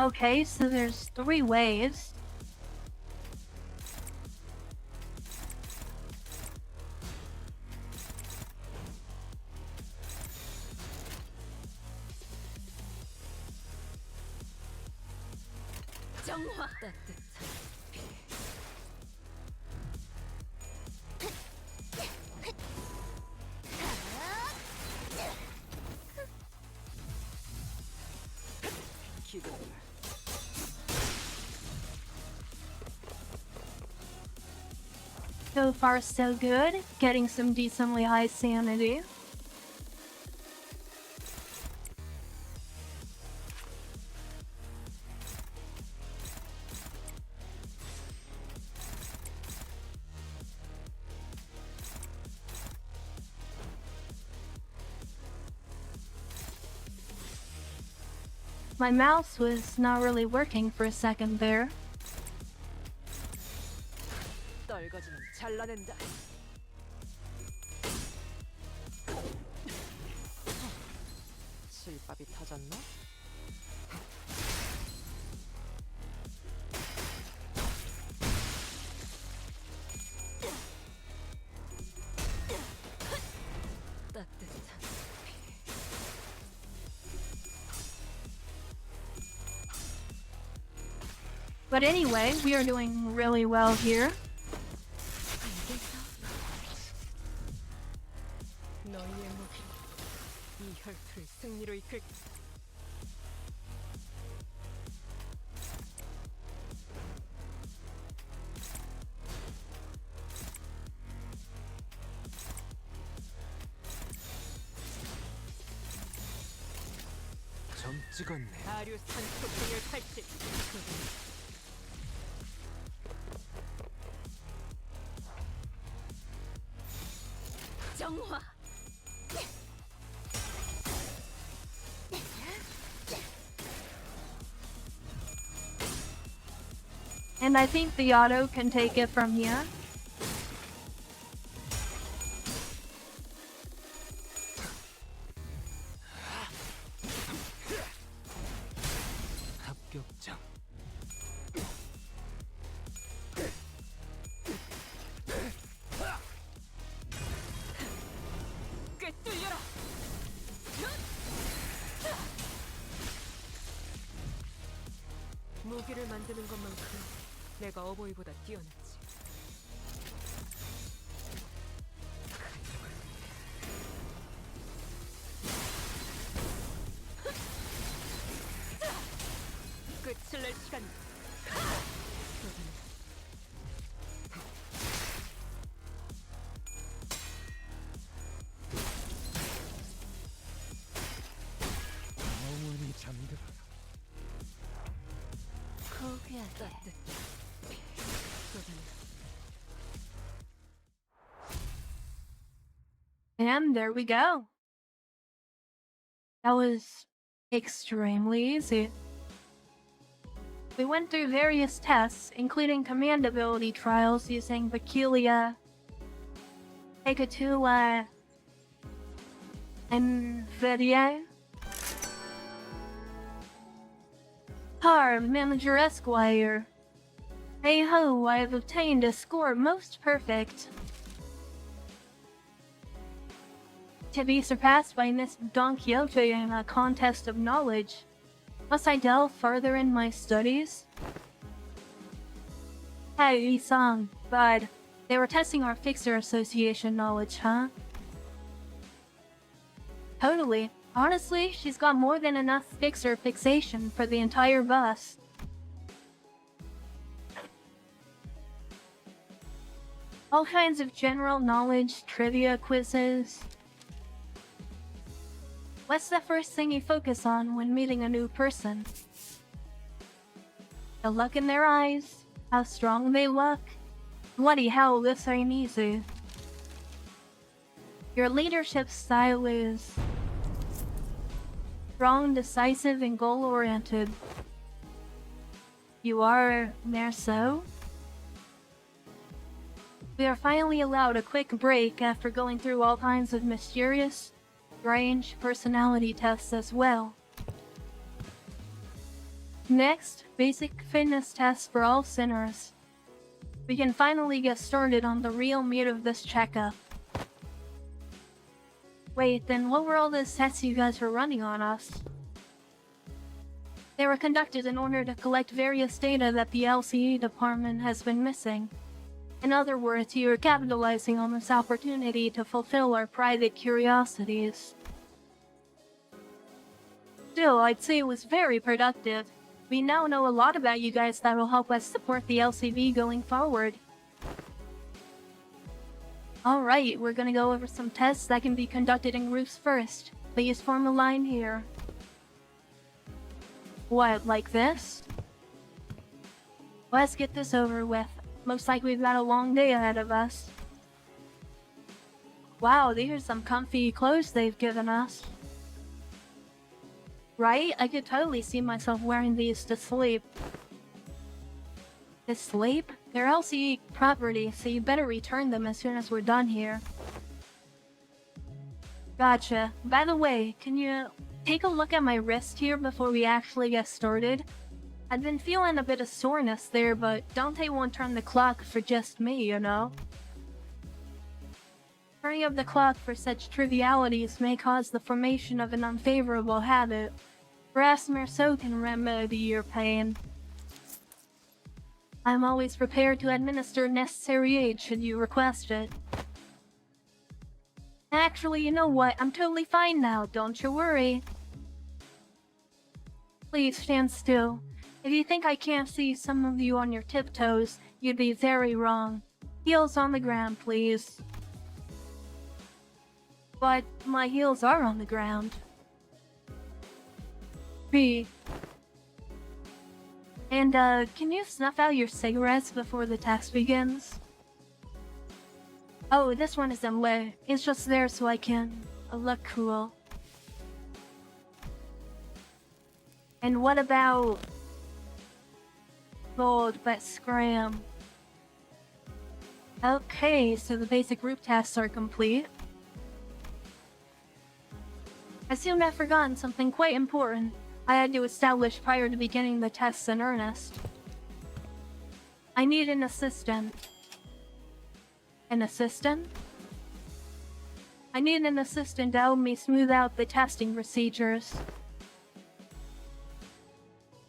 Okay, so there's 3 ways. 정화 따뜻한 기도를 So far, so good. Getting some decently high sanity. My mouse was not really working for a second there. 떨거지면 잘라낸다. 실밥이 터졌나? 따뜻한 But anyway, we are doing really well here. 너희의 무기 이 혈투를 승리로 이끌. 점 찍었네. 아류산 소풍을 팔지. 정화. And I think the auto can take it from here. 합격점. 꿰뚫려라. 무기를 만드는 것만큼 내가 어버이보다 뛰어났지. 끝을 낼 시간. 영원히 잠들어라. 따뜻해. And there we go. That was extremely easy. We went through various tests, including command ability trials using Vaculia, Hekatula, and Vidya. Manager Esquire. Hey ho, I have obtained a score most perfect. To be surpassed by Miss Don Quixote in a contest of knowledge. Must I delve further in my studies? Hey, Isang, bud. They were testing our Fixer Association knowledge, huh? Totally. Honestly, she's got more than enough Fixer fixation for the entire bus. All kinds of general knowledge, trivia quizzes. What's the first thing you focus on when meeting a new person? The look in their eyes, how strong they look. Bloody hell, this ain't easy. Your leadership style is strong, decisive, and goal-oriented. You are Merceau? We are finally allowed a quick break after going through all kinds of mysterious, strange personality tests as well. Next, basic fitness tests for all sinners. We can finally get started on the real meat of this checkup. Wait, then what were all those tests you guys were running on us? They were conducted in order to collect various data that the LCB department has been missing. In other words, you are capitalizing on this opportunity to fulfill our private curiosities. Still, I'd say it was very productive. We now know a lot about you guys that will help us support the LCB going forward. Alright, we're gonna go over some tests that can be conducted in groups first. Please form a line here. What, like this? Let's get this over with. Looks like we've got a long day ahead of us. Wow, these are some comfy clothes they've given us. Right? I could totally see myself wearing these to sleep. To sleep? They're LCB property, so you better return them as soon as we're done here. Gotcha. By the way, can you take a look at my wrist here before we actually get started? I've been feeling a bit of soreness there, but Dante won't turn the clock for just me, you know? Turning of the clock for such trivialities may cause the formation of an unfavorable habit. Perhaps Merceau can remedy your pain. I'm always prepared to administer necessary aid should you request it. Actually, you know what? I'm totally fine now, don't you worry. Please stand still. If you think I can't see some of you on your tiptoes, you'd be very wrong. Heels on the ground, please. But my heels are on the ground. B. And, can you snuff out your cigarettes before the test begins? Oh, this one isn't lit. It's just there so I can look cool. And what about bold but scram? Okay, so the basic group tests are complete. I assumed I'd forgotten something quite important I had to establish prior to beginning the tests in earnest. I need an assistant. An assistant? I need an assistant to help me smooth out the testing procedures.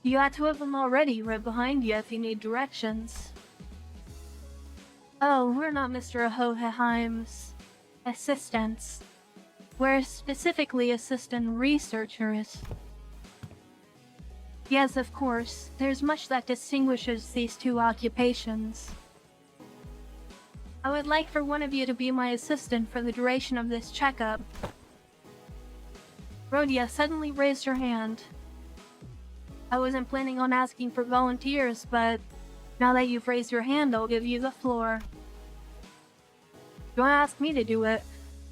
You got two of them already right behind you if you need directions. Oh, we're not Mr. Hohenheim's assistants. We're specifically assistant researchers. Yes, of course. There's much that distinguishes these two occupations. I would like for one of you to be my assistant for the duration of this checkup. Rhodia suddenly raised her hand. I wasn't planning on asking for volunteers, but now that you've raised your hand, I'll give you the floor. Don't ask me to do it.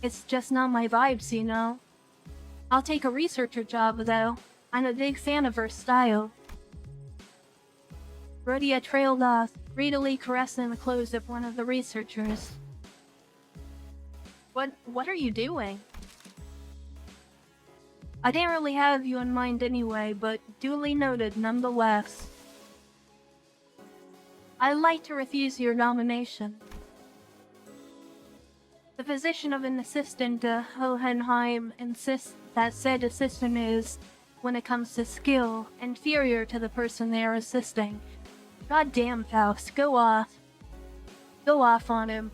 It's just not my vibes, you know. I'll take a researcher job, though. I'm a big fan of her style. Rhodia trailed off, greedily caressing the clothes of one of the researchers. What are you doing? I didn't really have you in mind anyway, but duly noted nonetheless. I'd like to refuse your nomination. The position of an assistant to Hohenheim insists that said assistant is, when it comes to skill, inferior to the person they are assisting. Goddamn, Faust, go off. Go off on him.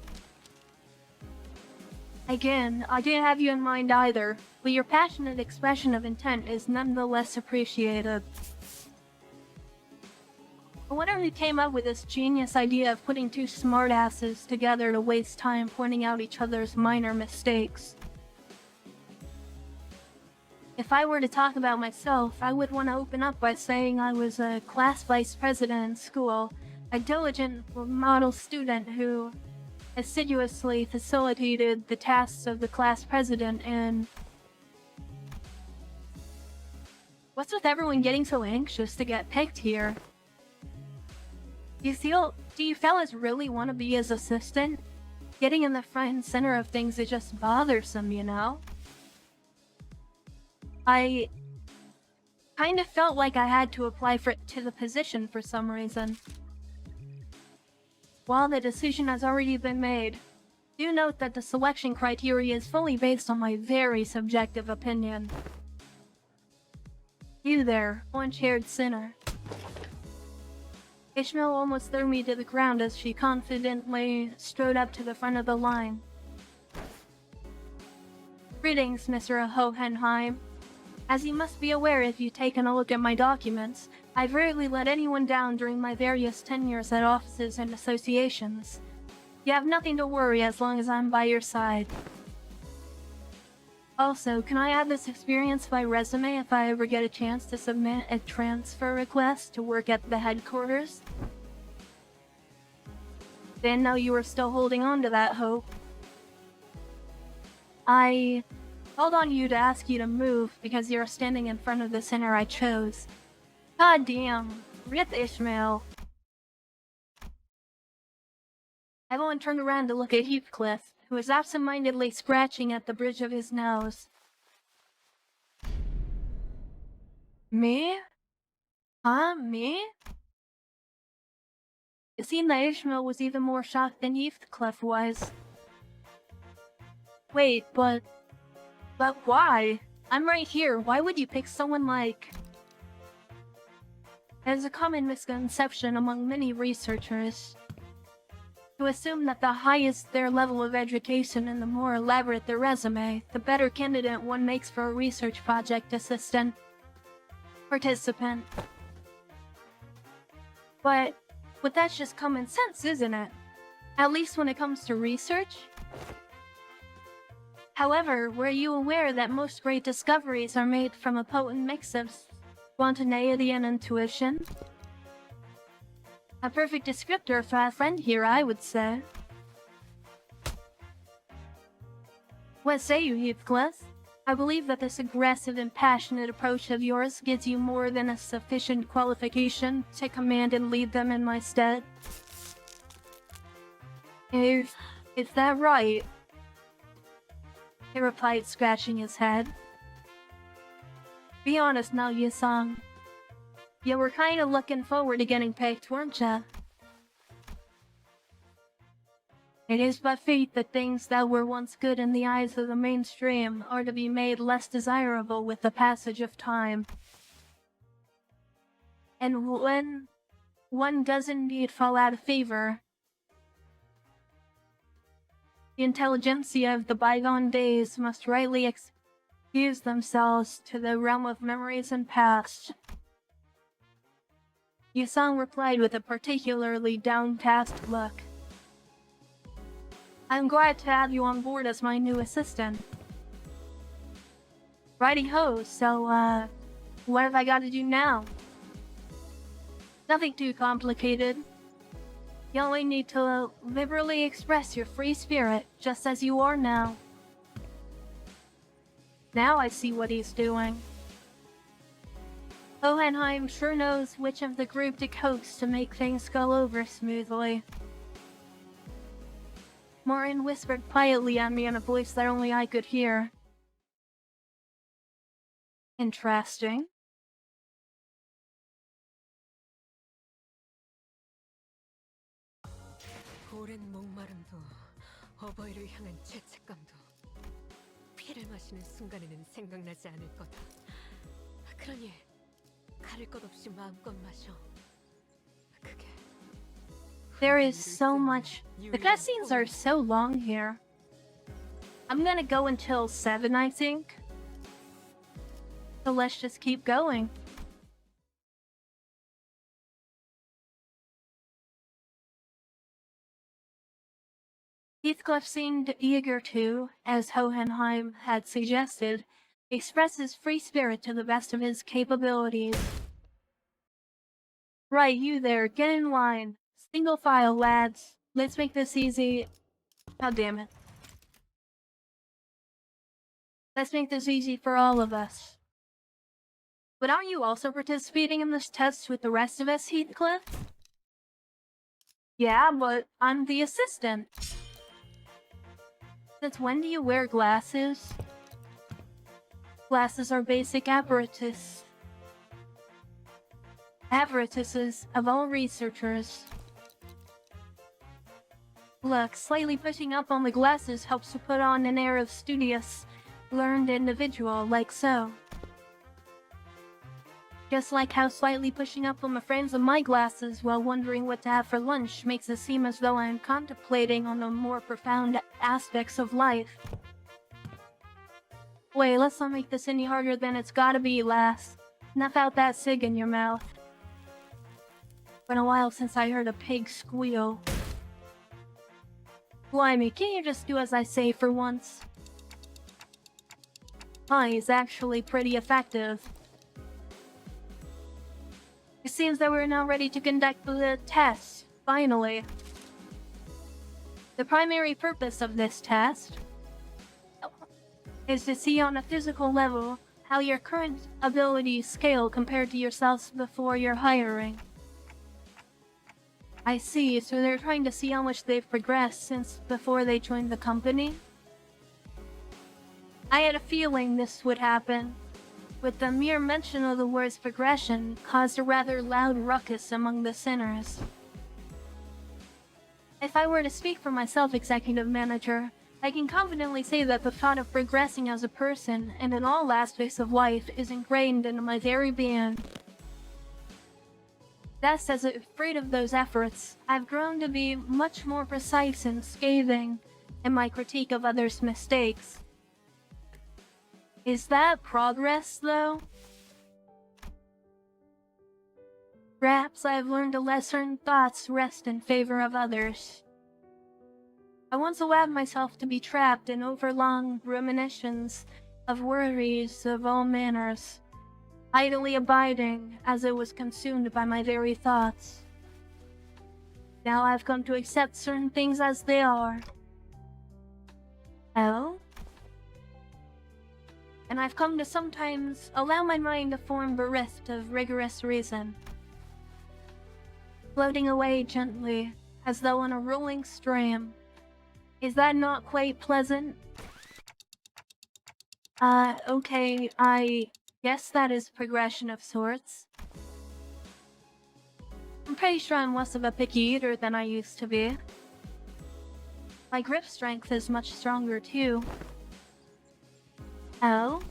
Again, I didn't have you in mind either, but your passionate expression of intent is nonetheless appreciated. I wonder who came up with this genius idea of putting two smartasses together to waste time pointing out each other's minor mistakes. If I were to talk about myself, I would want to open up by saying I was a class vice president in school, a diligent model student who assiduously facilitated the tasks of the class president, and what's with everyone getting so anxious to get picked here? Do you fellas really want to be his assistant? Getting in the front and center of things is just bothersome, you know? Kind of felt like I had to apply to the position for some reason. While the decision has already been made, do note that the selection criteria is fully based on my very subjective opinion. You there, orange-haired sinner. Ishmael almost threw me to the ground as she confidently strode up to the front of the line. Greetings, Mr. Hohenheim. As you must be aware if you've taken a look at my documents, I've rarely let anyone down during my various tenures at offices and associations. You have nothing to worry as long as I'm by your side. Also, can I add this experience to my resume if I ever get a chance to submit a transfer request to work at the headquarters? Didn't know you were still holding on to that hope. I called on you to ask you to move because you're standing in front of the center I chose. God damn, rip Ishmael. Everyone turned around to look at Heathcliff, who was absent-mindedly scratching at the bridge of his nose. Me? Huh? Me? It seemed that Ishmael was even more shocked than Heathcliff was. Wait, but why? I'm right here. Why would you pick someone like... There's a common misconception among many researchers to assume that the highest their level of education and the more elaborate their resume, the better candidate one makes for a research project assistant participant. But that's just common sense, isn't it? At least when it comes to research. However, were you aware that most great discoveries are made from a potent mix of spontaneity and intuition? A perfect descriptor for our friend here, I would say. What say you, Heathcliff? I believe that this aggressive and passionate approach of yours gives you more than a sufficient qualification to command and lead them in my stead. Is that right? He replied, scratching his head. Be honest now, Yusong. You were kinda looking forward to getting picked, weren't ya? It is but fate that things that were once good in the eyes of the mainstream are to be made less desirable with the passage of time. And when one does indeed fall out of favor, the intelligentsia of the bygone days must rightly excuse themselves to the realm of memories and past. Yusong replied with a particularly downcast look. I'm glad to have you on board as my new assistant. Righty-ho, so, what have I got to do now? Nothing too complicated. You only need to liberally express your free spirit, just as you are now. Now I see what he's doing. Hohenheim sure knows which of the group to coax to make things go over smoothly. Morin whispered quietly at me in a voice that only I could hear. Interesting. 오랜 목마름도 어버이를 향한 죄책감도 피를 마시는 순간에는 생각나지 않을 거다. 그러니 가릴 것 없이 마음껏 마셔. 그게 There is so much. The cutscenes are so long here. I'm gonna go until 7, I think. So let's just keep going. Heathcliff seemed eager to, as Hohenheim had suggested, express his free spirit to the best of his capabilities. Right, you there, get in line. Single file, lads. Let's make this easy. Oh, damn it. Let's make this easy for all of us. But aren't you also participating in this test with the rest of us, Heathcliff? Yeah, but I'm the assistant. Since when do you wear glasses? Glasses are basic apparatus avarices of all researchers. Look, slightly pushing up on the glasses helps to put on an air of studious, learned individual, like so. Just like how slightly pushing up on the frames of my glasses while wondering what to have for lunch makes it seem as though I am contemplating on the more profound aspects of life. Wait, let's not make this any harder than it's gotta be, lass. Snuff out that cig in your mouth. Been a while since I heard a pig squeal. Blimey, can you just do as I say for once? Is actually pretty effective. It seems that we're now ready to conduct the test, finally. The primary purpose of this test is to see on a physical level how your current abilities scale compared to yourselves before your hiring. I see, so they're trying to see how much they've progressed since before they joined the company? I had a feeling this would happen. With the mere mention of the words progression caused a rather loud ruckus among the sinners. If I were to speak for myself, Executive Manager, I can confidently say that the thought of progressing as a person and in all aspects of life is ingrained into my very being. Thus, as afraid of those efforts, I've grown to be much more precise and scathing in my critique of others' mistakes. Is that progress, though? Perhaps I've learned to let certain thoughts rest in favor of others. I once allowed myself to be trapped in overlong ruminations of worries of all manners, idly abiding as it was consumed by my very thoughts. Now I've come to accept certain things as they are. Oh? And I've come to sometimes allow my mind to form bereft of rigorous reason, floating away gently, as though on a rolling stream. Is that not quite pleasant? Okay, I guess that is progression of sorts. I'm pretty sure I'm less of a picky eater than I used to be. My grip strength is much stronger too. Oh?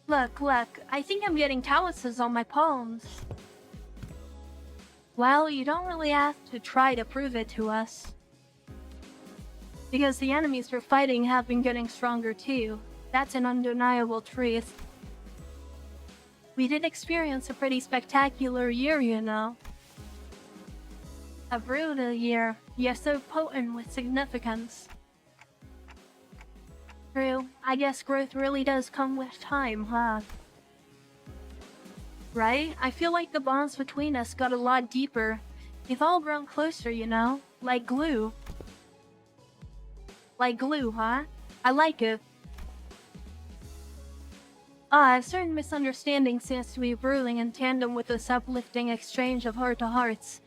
Look, I think I'm getting calluses on my palms. Well, you don't really have to try to prove it to us. Because the enemies we're fighting have been getting stronger too. That's an undeniable truth. We did experience a pretty spectacular year, you know. A brutal year, yet so potent with significance. True, I guess growth really does come with time, huh? Right? I feel like the bonds between us got a lot deeper. We've all grown closer, you know? Like glue. Like glue, huh? I like it. A certain misunderstanding seems to be brewing in tandem with this uplifting exchange of heart-to-hearts.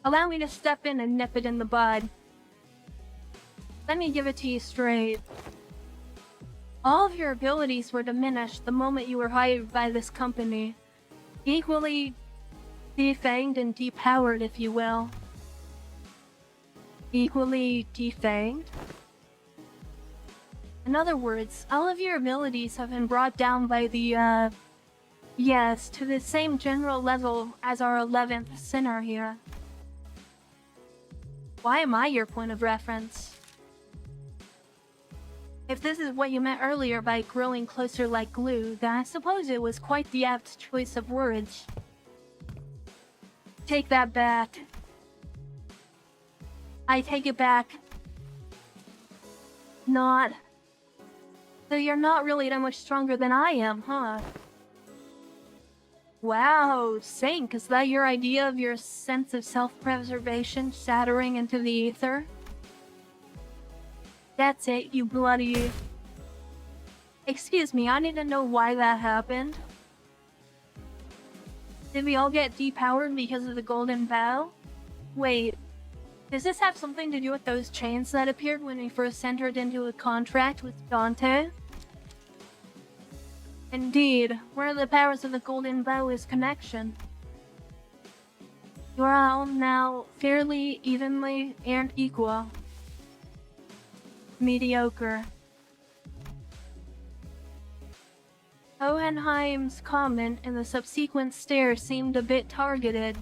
Allow me to step in and nip it in the bud. Let me give it to you straight. All of your abilities were diminished the moment you were hired by this company. Equally defanged and depowered, if you will. Equally defanged? In other words, all of your abilities have been brought down by the, yes, to the same general level as our 11th sinner here. Why am I your point of reference? If this is what you meant earlier by growing closer like glue, then I suppose it was quite the apt choice of words. Take that back. I take it back. Not. So you're not really that much stronger than I am, huh? Wow, Sink, is that your idea of your sense of self-preservation shattering into the ether? That's it, you bloody... Excuse me, I need to know why that happened. Did we all get depowered because of the golden bow? Wait, does this have something to do with those chains that appeared when we first entered into a contract with Dante? Indeed, one of the powers of the golden bow is connection. You are all now fairly evenly and equal. Mediocre. Hohenheim's comment and the subsequent stare seemed a bit targeted.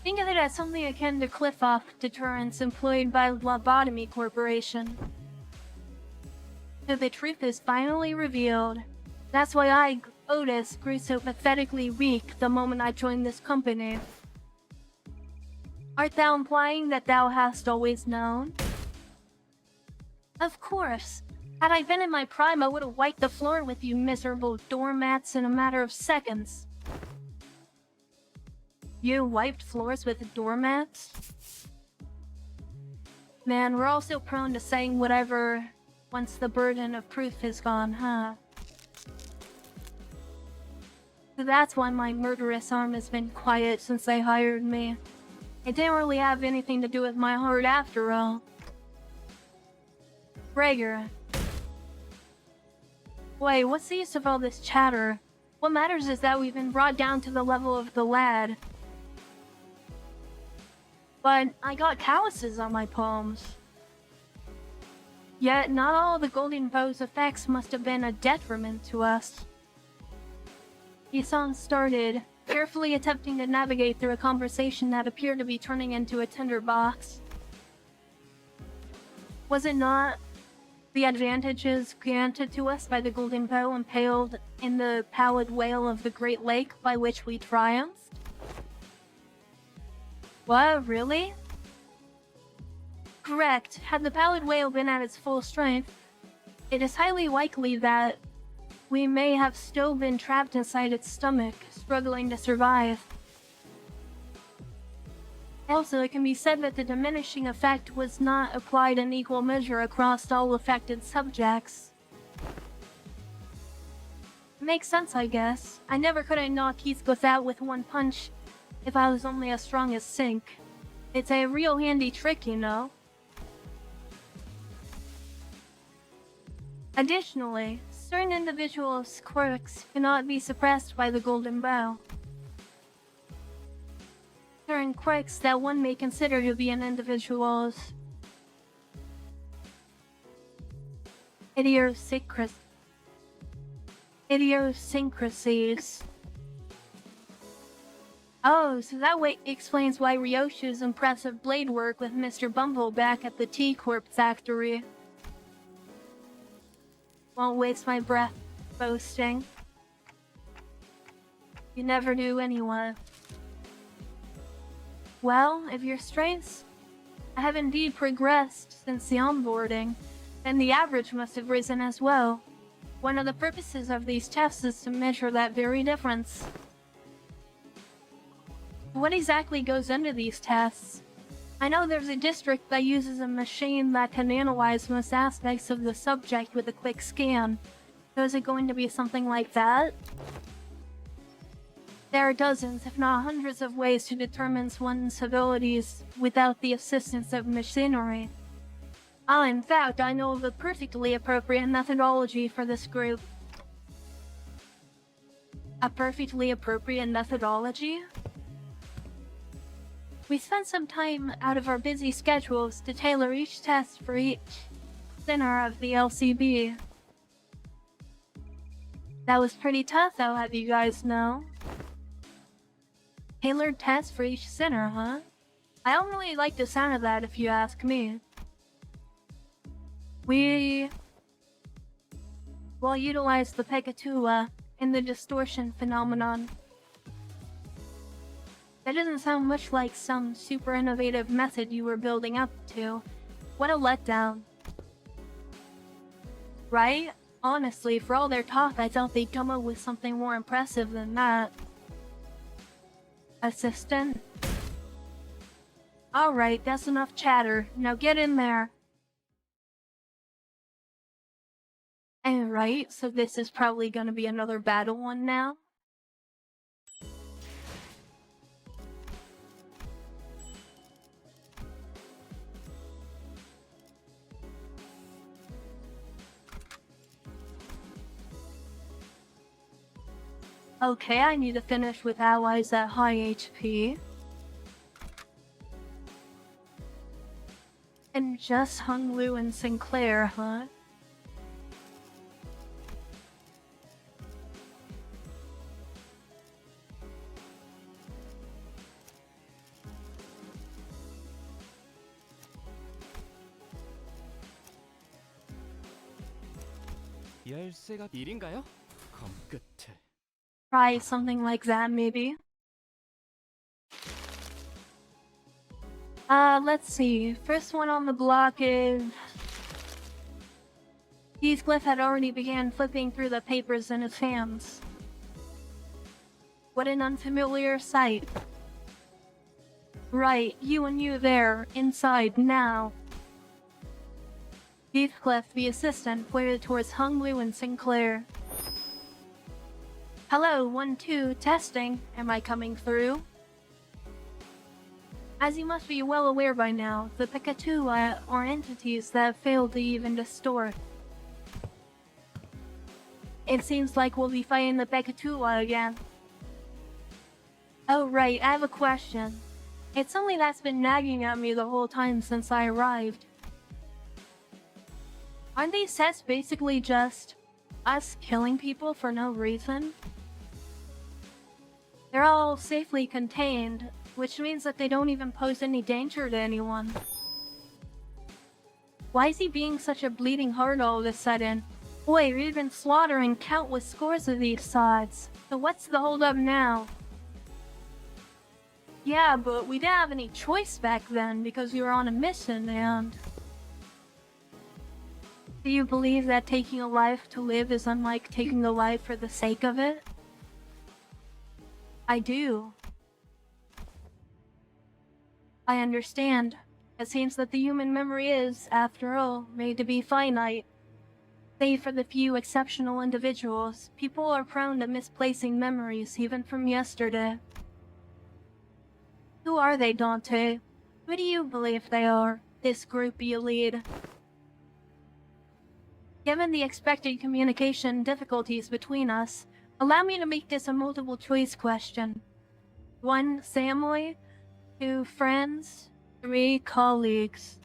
Think of it as something akin to cliff-off deterrence employed by Lobotomy Corporation. So the truth is finally revealed. That's why I, Otis, grew so pathetically weak the moment I joined this company. Art thou implying that thou hast always known? Of course. Had I been in my prime, I would have wiped the floor with you miserable doormats in a matter of seconds. You wiped floors with doormats? Man, we're all so prone to saying whatever once the burden of proof is gone, huh? So that's why my murderous arm has been quiet since they hired me. It didn't really have anything to do with my heart after all. Gregor. Wait, what's the use of all this chatter? What matters is that we've been brought down to the level of the lad. But I got calluses on my palms. Yet not all the Golden Bow's effects must have been a detriment to us. Yisan started, carefully attempting to navigate through a conversation that appeared to be turning into a tinderbox. Was it not the advantages granted to us by the Golden Bow impaled in the pallid whale of the Great Lake by which we triumphed? What, really? Correct. Had the pallid whale been at its full strength, it is highly likely that we may have still been trapped inside its stomach, struggling to survive. Also, it can be said that the diminishing effect was not applied in equal measure across all affected subjects. Makes sense, I guess. I never could have knocked Heathcliff out with one punch if I was only as strong as Sink. It's a real handy trick, you know. Additionally, certain individuals' quirks cannot be suppressed by the Golden Bow. Certain quirks that one may consider to be an individual's idiosyncrasies. Oh, so that way explains why Ryoshi's impressive blade work with Mr. Bumble back at the T-Corp factory. Won't waste my breath boasting. You never knew anyone. Well, if your strengths have indeed progressed since the onboarding, then the average must have risen as well. One of the purposes of these tests is to measure that very difference. What exactly goes into these tests? I know there's a district that uses a machine that can analyze most aspects of the subject with a quick scan. So is it going to be something like that? There are dozens, if not hundreds of ways to determine one's abilities without the assistance of machinery. In fact, I know of a perfectly appropriate methodology for this group. A perfectly appropriate methodology? We spent some time out of our busy schedules to tailor each test for each center of the LCB. That was pretty tough, I'll have you guys know. Tailored tests for each center, huh? I don't really like the sound of that if you ask me. We will utilize the Pekatua in the distortion phenomenon. That doesn't sound much like some super innovative method you were building up to. What a letdown. Right? Honestly, for all their talk, I thought they'd come up with something more impressive than that. Assistant? Alright, that's enough chatter. Now get in there. Alright, so this is probably gonna be another battle one now. Okay, I need to finish with allies at high HP. And just Hung Lu and Sinclair, huh? 열쇠가 일인가요? 검 끝에. Try something like that, maybe. Let's see. First one on the block is... Heathcliff had already began flipping through the papers in his hands. What an unfamiliar sight. Right, you and you there, inside, now. Heathcliff, the assistant, pointed towards Hung Lu and Sinclair. Hello, 1-2, testing. Am I coming through? As you must be well aware by now, the Pikatua are entities that have failed to even distort. It seems like we'll be fighting the Pikatua again. Oh right, I have a question. It's something that's been nagging at me the whole time since I arrived. Aren't these sets basically just us killing people for no reason? They're all safely contained, which means that they don't even pose any danger to anyone. Why is he being such a bleeding heart all of a sudden? Boy, we've been slaughtering countless scores of these sods, so what's the holdup now? Yeah, but we didn't have any choice back then because we were on a mission and... Do you believe that taking a life to live is unlike taking a life for the sake of it? I do. I understand. It seems that the human memory is, after all, made to be finite. Save for the few exceptional individuals, people are prone to misplacing memories, even from yesterday. Who are they, Dante? Who do you believe they are, this group you lead? Given the expected communication difficulties between us, allow me to make this a multiple-choice question. 1 family, 2 friends, 3 colleagues.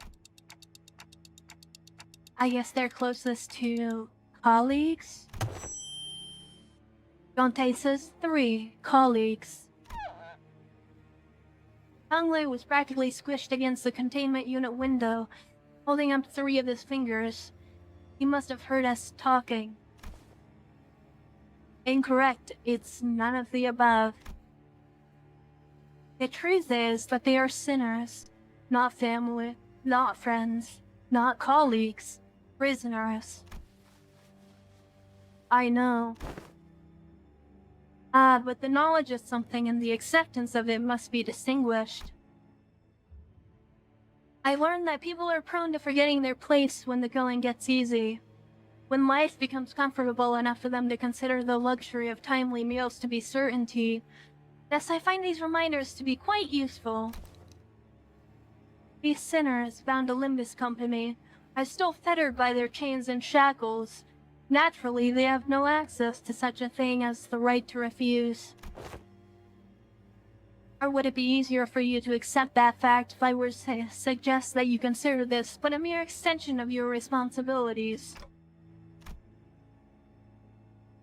I guess they're closest to colleagues? Dante says 3 colleagues. Hung Lu was practically squished against the containment unit window, holding up 3 of his fingers. He must have heard us talking. Incorrect. It's none of the above. The truth is that they are sinners, not family, not friends, not colleagues, prisoners. I know. But the knowledge is something and the acceptance of it must be distinguished. I learned that people are prone to forgetting their place when the going gets easy. When life becomes comfortable enough for them to consider the luxury of timely meals to be certainty, thus I find these reminders to be quite useful. These sinners, bound to Limbus Company, are still fettered by their chains and shackles. Naturally, they have no access to such a thing as the right to refuse. Or would it be easier for you to accept that fact if I were to suggest that you consider this but a mere extension of your responsibilities?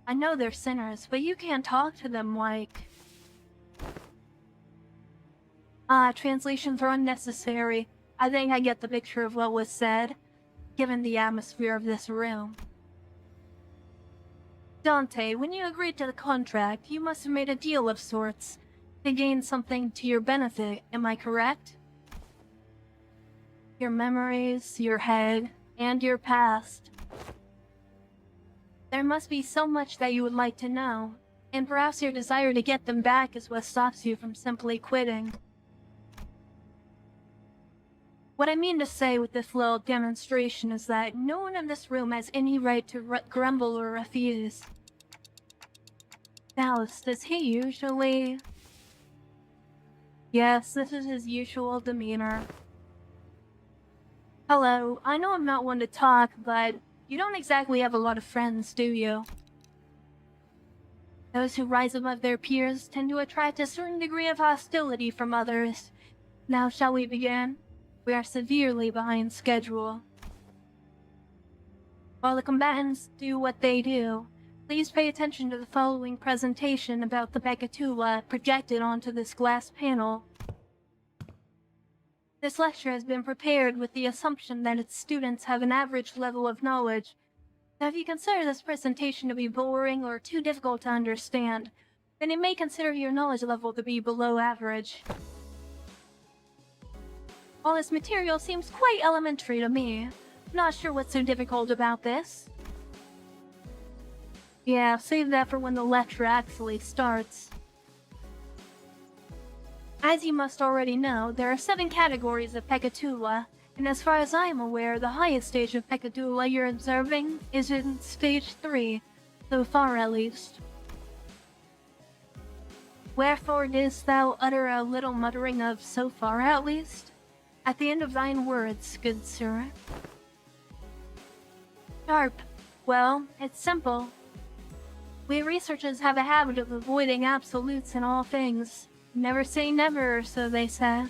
I know they're sinners, but you can't talk to them like... translations are unnecessary. I think I get the picture of what was said, given the atmosphere of this room. Dante, when you agreed to the contract, you must have made a deal of sorts, to gain something to your benefit, am I correct? Your memories, your head, and your past. There must be so much that you would like to know, and perhaps your desire to get them back is what stops you from simply quitting. What I mean to say with this little demonstration is that no one in this room has any right to grumble or refuse. Dallas, does he usually... Yes, this is his usual demeanor. Hello, I know I'm not one to talk, but you don't exactly have a lot of friends, do you? Those who rise above their peers tend to attract a certain degree of hostility from others. Now shall we begin? We are severely behind schedule. While the combatants do what they do, please pay attention to the following presentation about the Pekatula projected onto this glass panel. This lecture has been prepared with the assumption that its students have an average level of knowledge. Now, if you consider this presentation to be boring or too difficult to understand, then you may consider your knowledge level to be below average. All this material seems quite elementary to me. Not sure what's so difficult about this. Yeah, save that for when the lecture actually starts. As you must already know, there are 7 categories of Pekatula, and as far as I am aware, the highest stage of Pekatula you're observing is in stage 3, so far at least. Wherefore didst thou utter a little muttering of "so far at least" at the end of thine words, good sir? Sharp. Well, it's simple. We researchers have a habit of avoiding absolutes in all things. Never say never, so they say.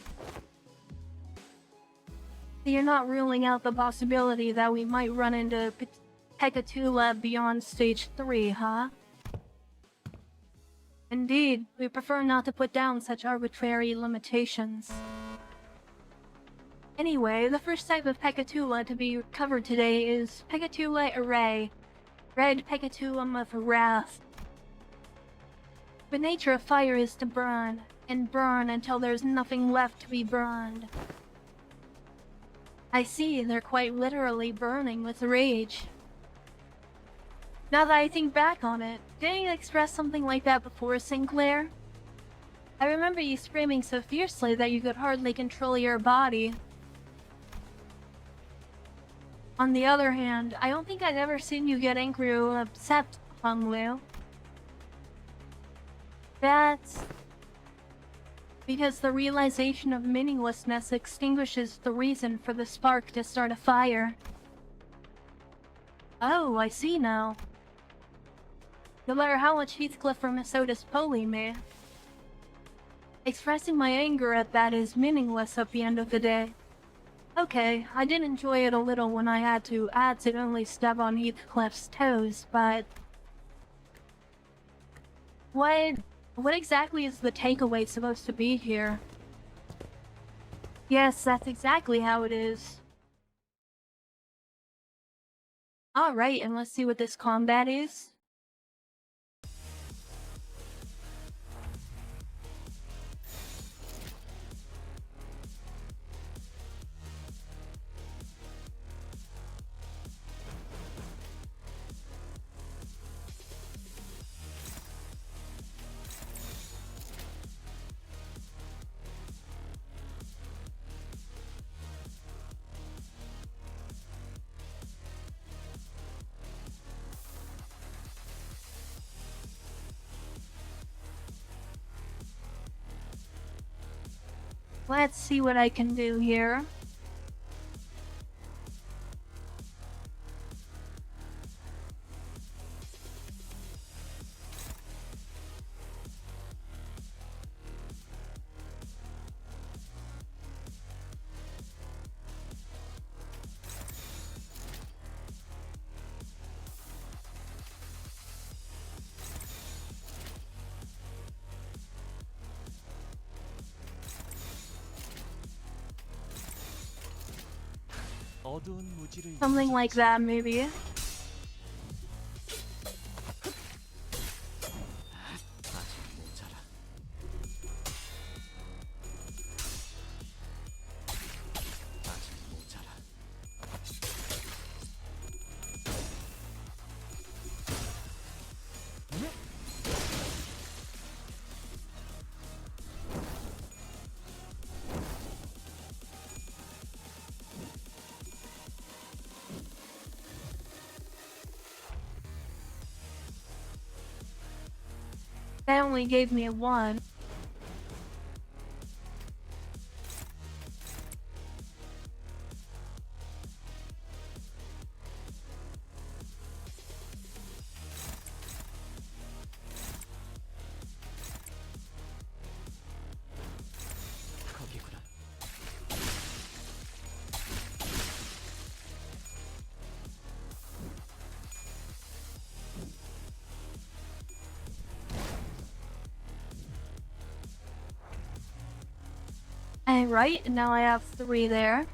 So you're not ruling out the possibility that we might run into Pekatula beyond stage 3, huh? Indeed, we prefer not to put down such arbitrary limitations. Anyway, the first type of Pekatula to be covered today is Pekatula Array, Red Pekatulum of Wrath. The nature of fire is to burn, and burn until there's nothing left to be burned. I see, they're quite literally burning with rage. Now that I think back on it, didn't you express something like that before, Sinclair? I remember you screaming so fiercely that you could hardly control your body. On the other hand, I don't think I've ever seen you get angry or upset, Hung Liu. That's because the realization of meaninglessness extinguishes the reason for the spark to start a fire. Oh, I see now. No matter how much Heathcliff or Miss Otis bully me, expressing my anger at that is meaningless at the end of the day. Okay, I did enjoy it a little when I had to accidentally step on Heathcliff's toes, but what exactly is the takeaway supposed to be here? Yes, that's exactly how it is. Alright, and let's see what this combat is. Let's see what I can do here. Something like that, maybe. That only gave me a 1. Right, now I have 3 there.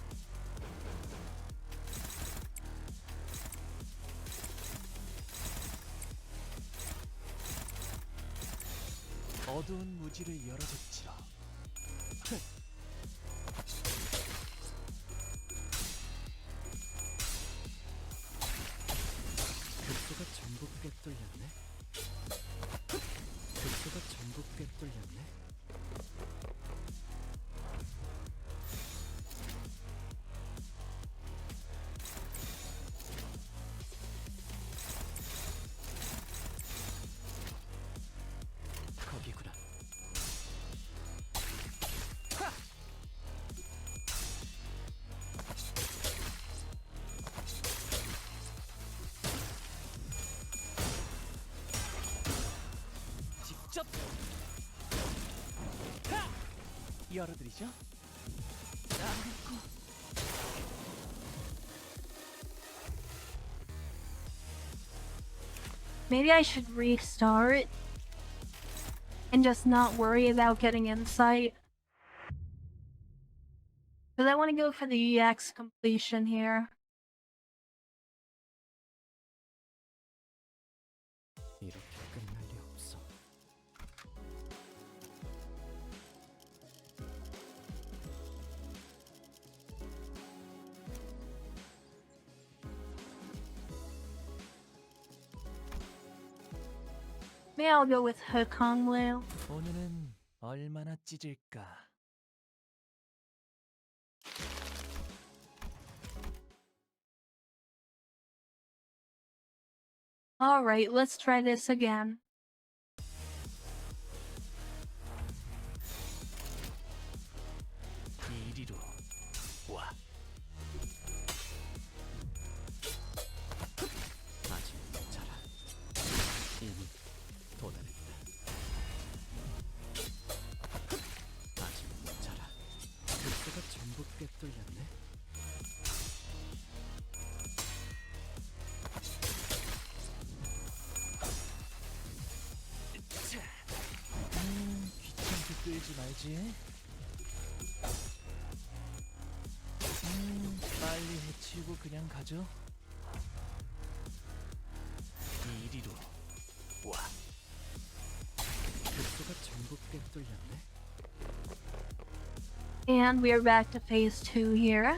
어두운 무지를 열어줬지라. 급소가 전부 꿰뚫렸네. 급소가 전부 꿰뚫렸네. 거기구나. 직접 열어드리죠. 아이고. Maybe I should restart and just not worry about getting insight. Because I want to go for the EX completion here. 이렇게 끝날 리 없어. Maybe I'll go with Hohenheim. 오늘은 얼마나 찢을까? Alright, let's try this again. 이리로 와. 아직 모자라. 이미 도달했다. 아직 모자라. 급소가 전부 꿰뚫렸네. 귀찮게 끌지 말지. 빨리 해치우고 그냥 가죠. 이리로 와. 급소가 전부 꿰뚫렸네. And we are back to phase 2 here.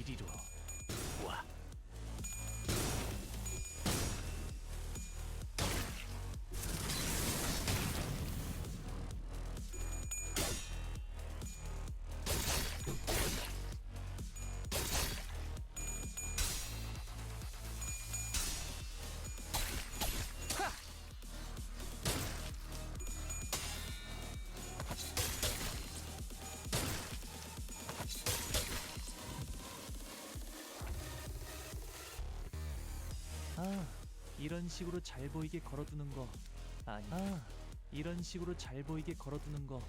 이리로 와. 이런 식으로 잘 보이게 걸어두는 거 아니? 이런 식으로 잘 보이게 걸어두는 거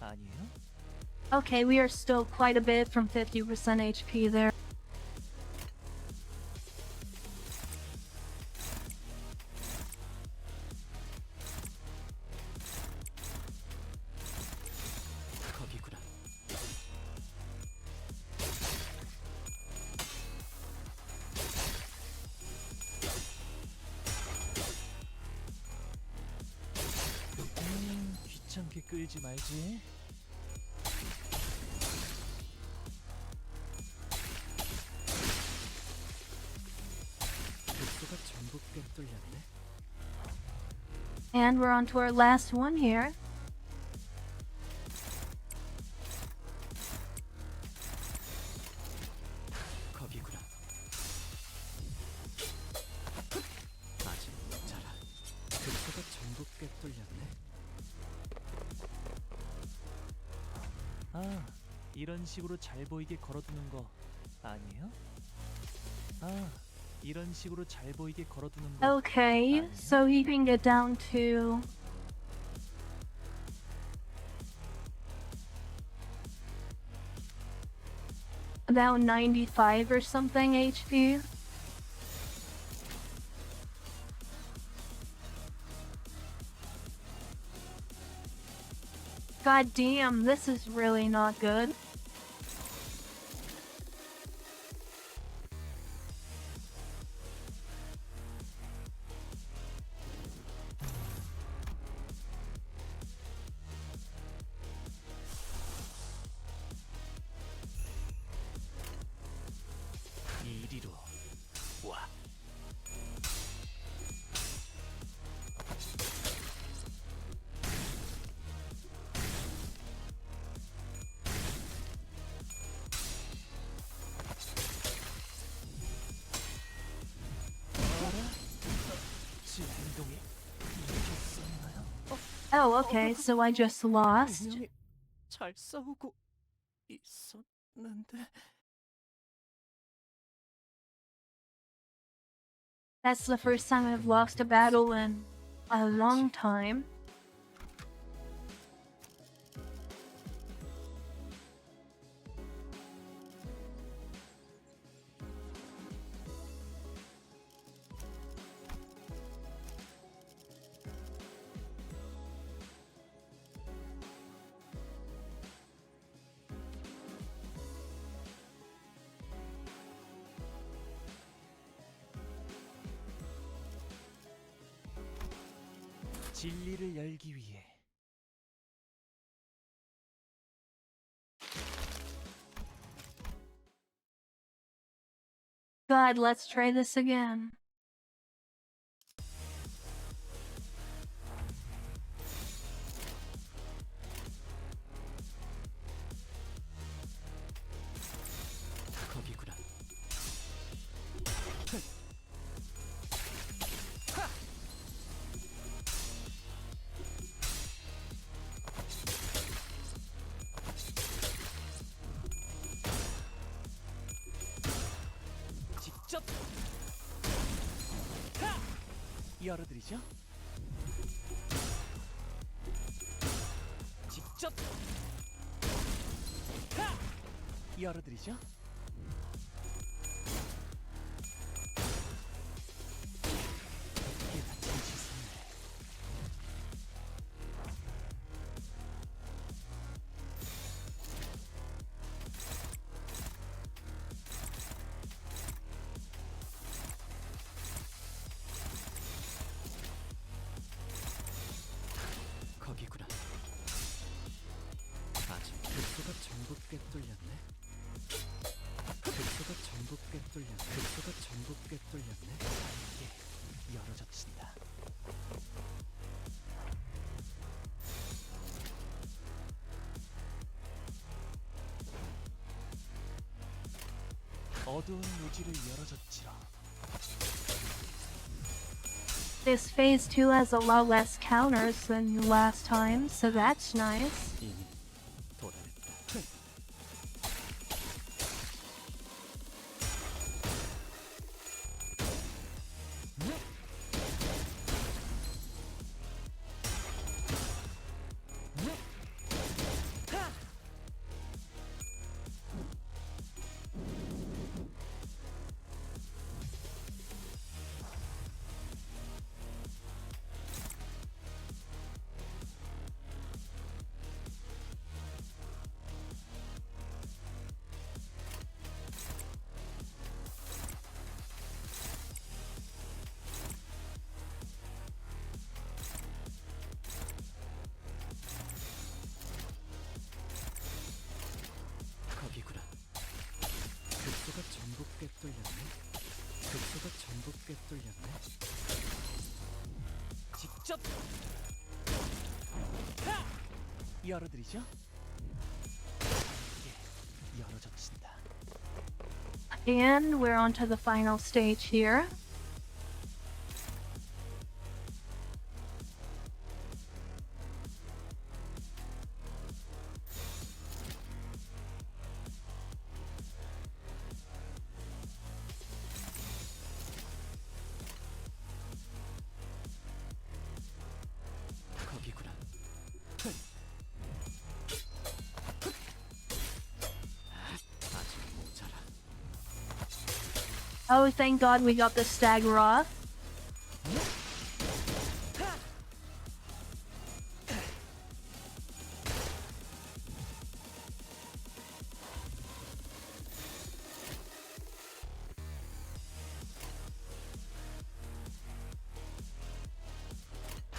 아니에요? Okay, we are still quite a bit from 50% HP there. 거기구나. 귀찮게 끌지 말지. 급소가 전부 꿰뚫렸네. And we're on to our last one here. 거기구나. 아직 모자라. 급소가 전부 꿰뚫렸네. 이런 식으로 잘 보이게 걸어두는 거 아니에요? 이런 식으로 잘 보이게 걸어두는 거 Okay, 아니에요? so he can get down to about 95 or something HP. God damn, this is really not good. 이리로 와. 제 행동이 이렇게 썼나요? Oh, okay, so I just lost. 분명히 잘 싸우고 있었는데. That's the first time I've lost a battle in a long time. 진리를 열기 위해 God, let's try this again. 거기구나. 직접 열어드리죠. 직접 열어드리죠. 이게 다친 짓은 거기구나. 아직 급소가 전부 꿰뚫렸네. 급소가 전부 꿰뚫렸네. 급소가 전부 꿰뚫렸네. 이게 열어젖힌다. 어두운 무지를 열어젖히라. This phase 2 has a lot less counters than last time, so that's nice. 이미 도달했다. 거기구나. 급소가 전부 꿰뚫렸네. 급소가 전부 꿰뚫렸네. 직접 열어드리죠. 이게 열어젖힌다. And we're on to the final stage here. 거기구나. 아직 모자라. Oh, thank God we got the stagger off.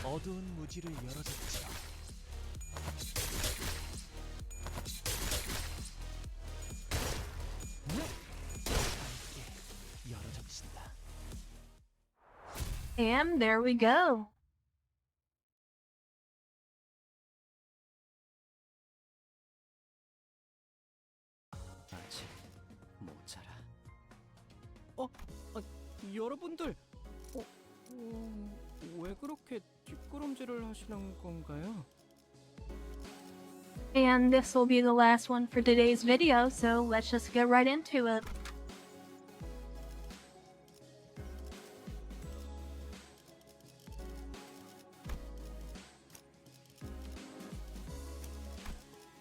어두운 무지를 열어줬지. 함께 열어젖힌다. And there we go. 아직 모자라. 여러분들, 왜 그렇게 뒷걸음질을 하시는 건가요? And this will be the last one for today's video, so let's just get right into it.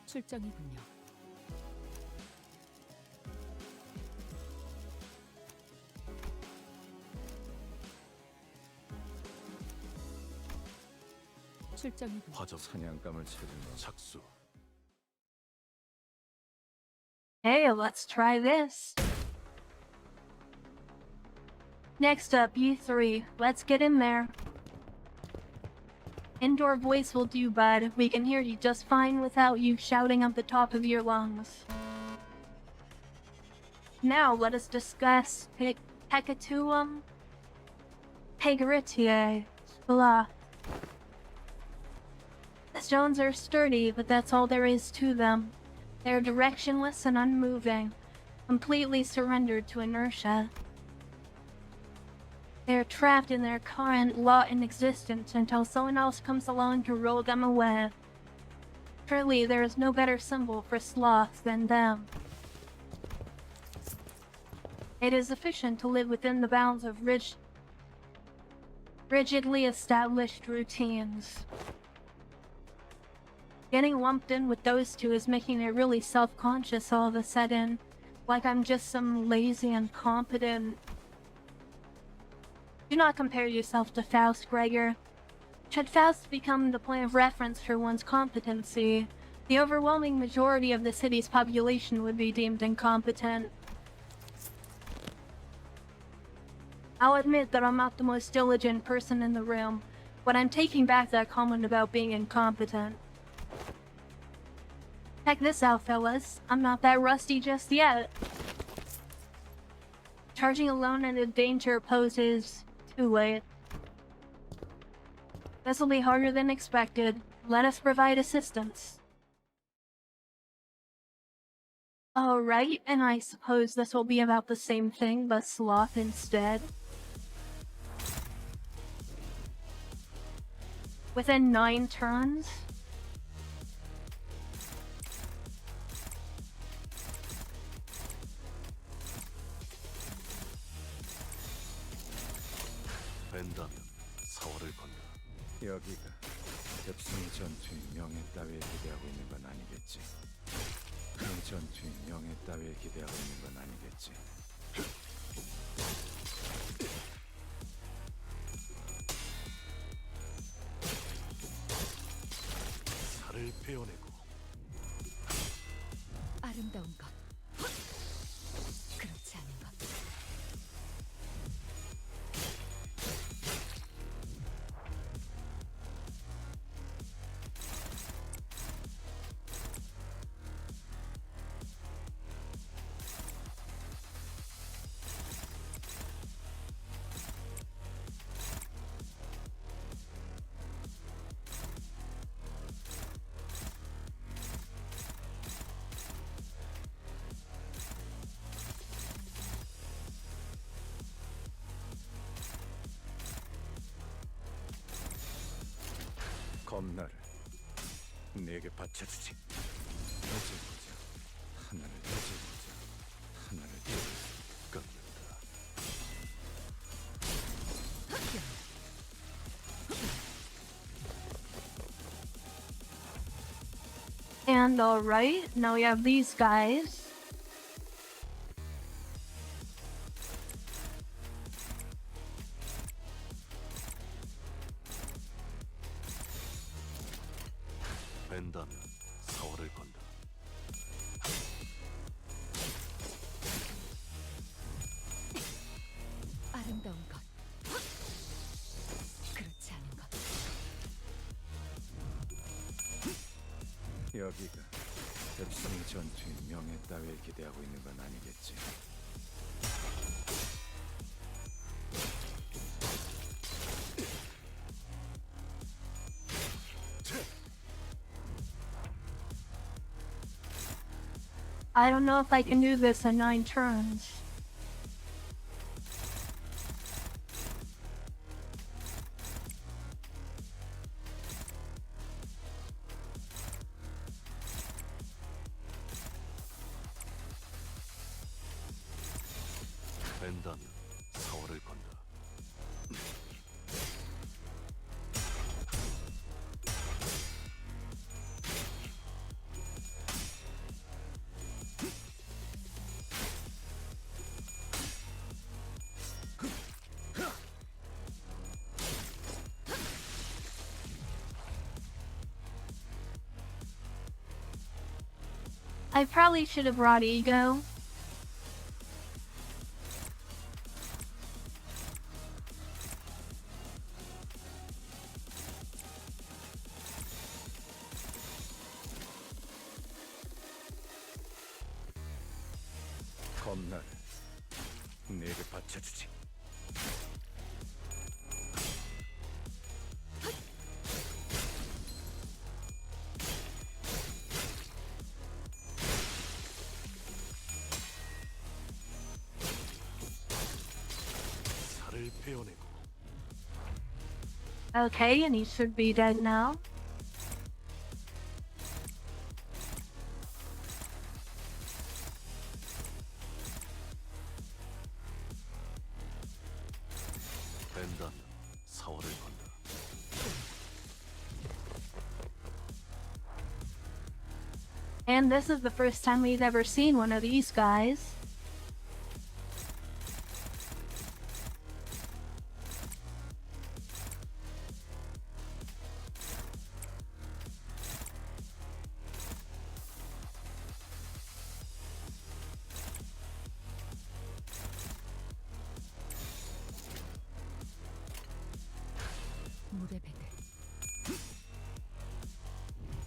출정이군요. 출정이군요. 화적 사냥감을 찾은 착수. Hey, let's try this. Next up, you three. Let's get in there. Indoor voice will do, bud. We can hear you just fine without you shouting at the top of your lungs. Now, let us discuss Pecatuum Pegaritia Sloth. The stones are sturdy, but that's all there is to them. They're directionless and unmoving, completely surrendered to inertia. They're trapped in their current lot in existence until someone else comes along to roll them away. Truly, there is no better symbol for sloths than them. It is efficient to live within the bounds of rigidly established routines. Getting lumped in with those two is making me really self-conscious all of a sudden, like I'm just some lazy, incompetent. Do not compare yourself to Faust, Gregor. Should Faust become the point of reference for one's competency, the overwhelming majority of the city's population would be deemed incompetent. I'll admit that I'm not the most diligent person in the room, but I'm taking back that comment about being incompetent. Check this out, fellas. I'm not that rusty just yet. Charging alone and the danger poses too late. This will be harder than expected. Let us provide assistance. Alright, and I suppose this will be about the same thing, but sloth instead. Within 9 turns? 벤다는 사활을 건너. 여기가 습승 전투의 명예 따위에 기대하고 있는 건 아니겠지. 이 전투의 명예 따위에 기대하고 있는 건 아니겠지. 살을 베어내고 아름다운 것. 그렇지 않은 것. 검나를 내게 바쳐주지. 어제 보자. 하나를 어제 보자. 하나를 꺾는다. And alright, now we have these guys. 된다면 사활을 건다. 아름다운 것, 그렇지 않은 것. 여기가 벽성의 전투의 명예 따위에 기대하고 있는 건 아니겠지. I don't know if I can do this in 9 turns. 된다면 사활을 건다. I probably should have brought ego. 겁나를 내게 바쳐주지. 살을 베어내고 Okay, and he should be dead now. 된다면 사활을 건다. And this is the first time we've ever seen one of these guys. 물의 배들.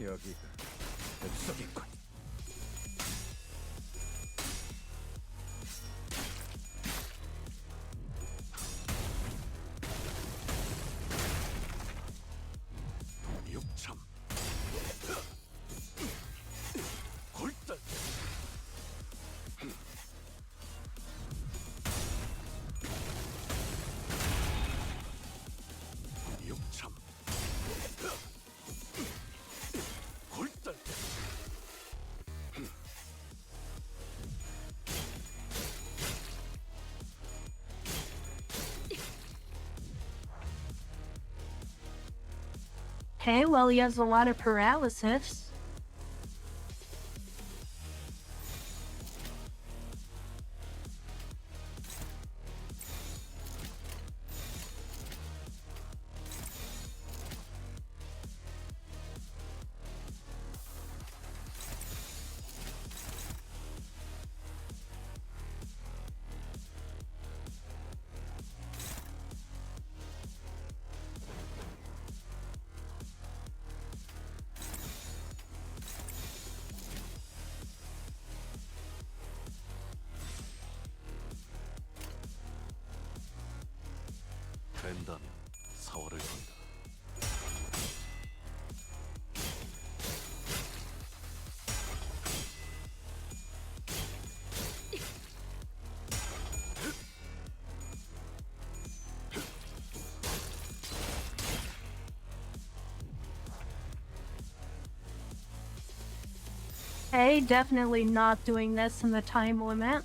여기가 벽성이군. 육참 골단 육참 골단 Okay, well, he has a lot of paralysis. 된다면 사활을 건다. Okay, definitely not doing this in the time limit.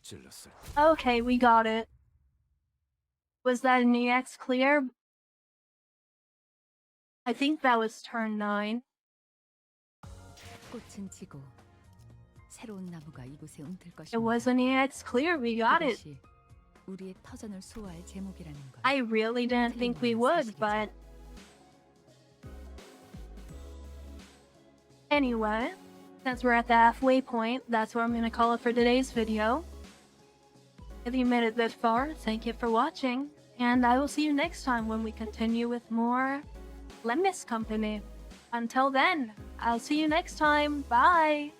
찔렀을 Okay, we got it. Was that an EX clear? I think that was turn 9. 꽃은 지고 새로운 나무가 이곳에 움틀 It 것입니다. was an EX clear, we got it. 그것이 우리의 터전을 수호할 제목이라는 걸. I really didn't think we would, but anyway, since we're at the halfway point, that's where I'm gonna call it for today's video. If you made it this far, thank you for watching, and I will see you next time when we continue with more Limbus Company. Until then, I'll see you next time. Bye!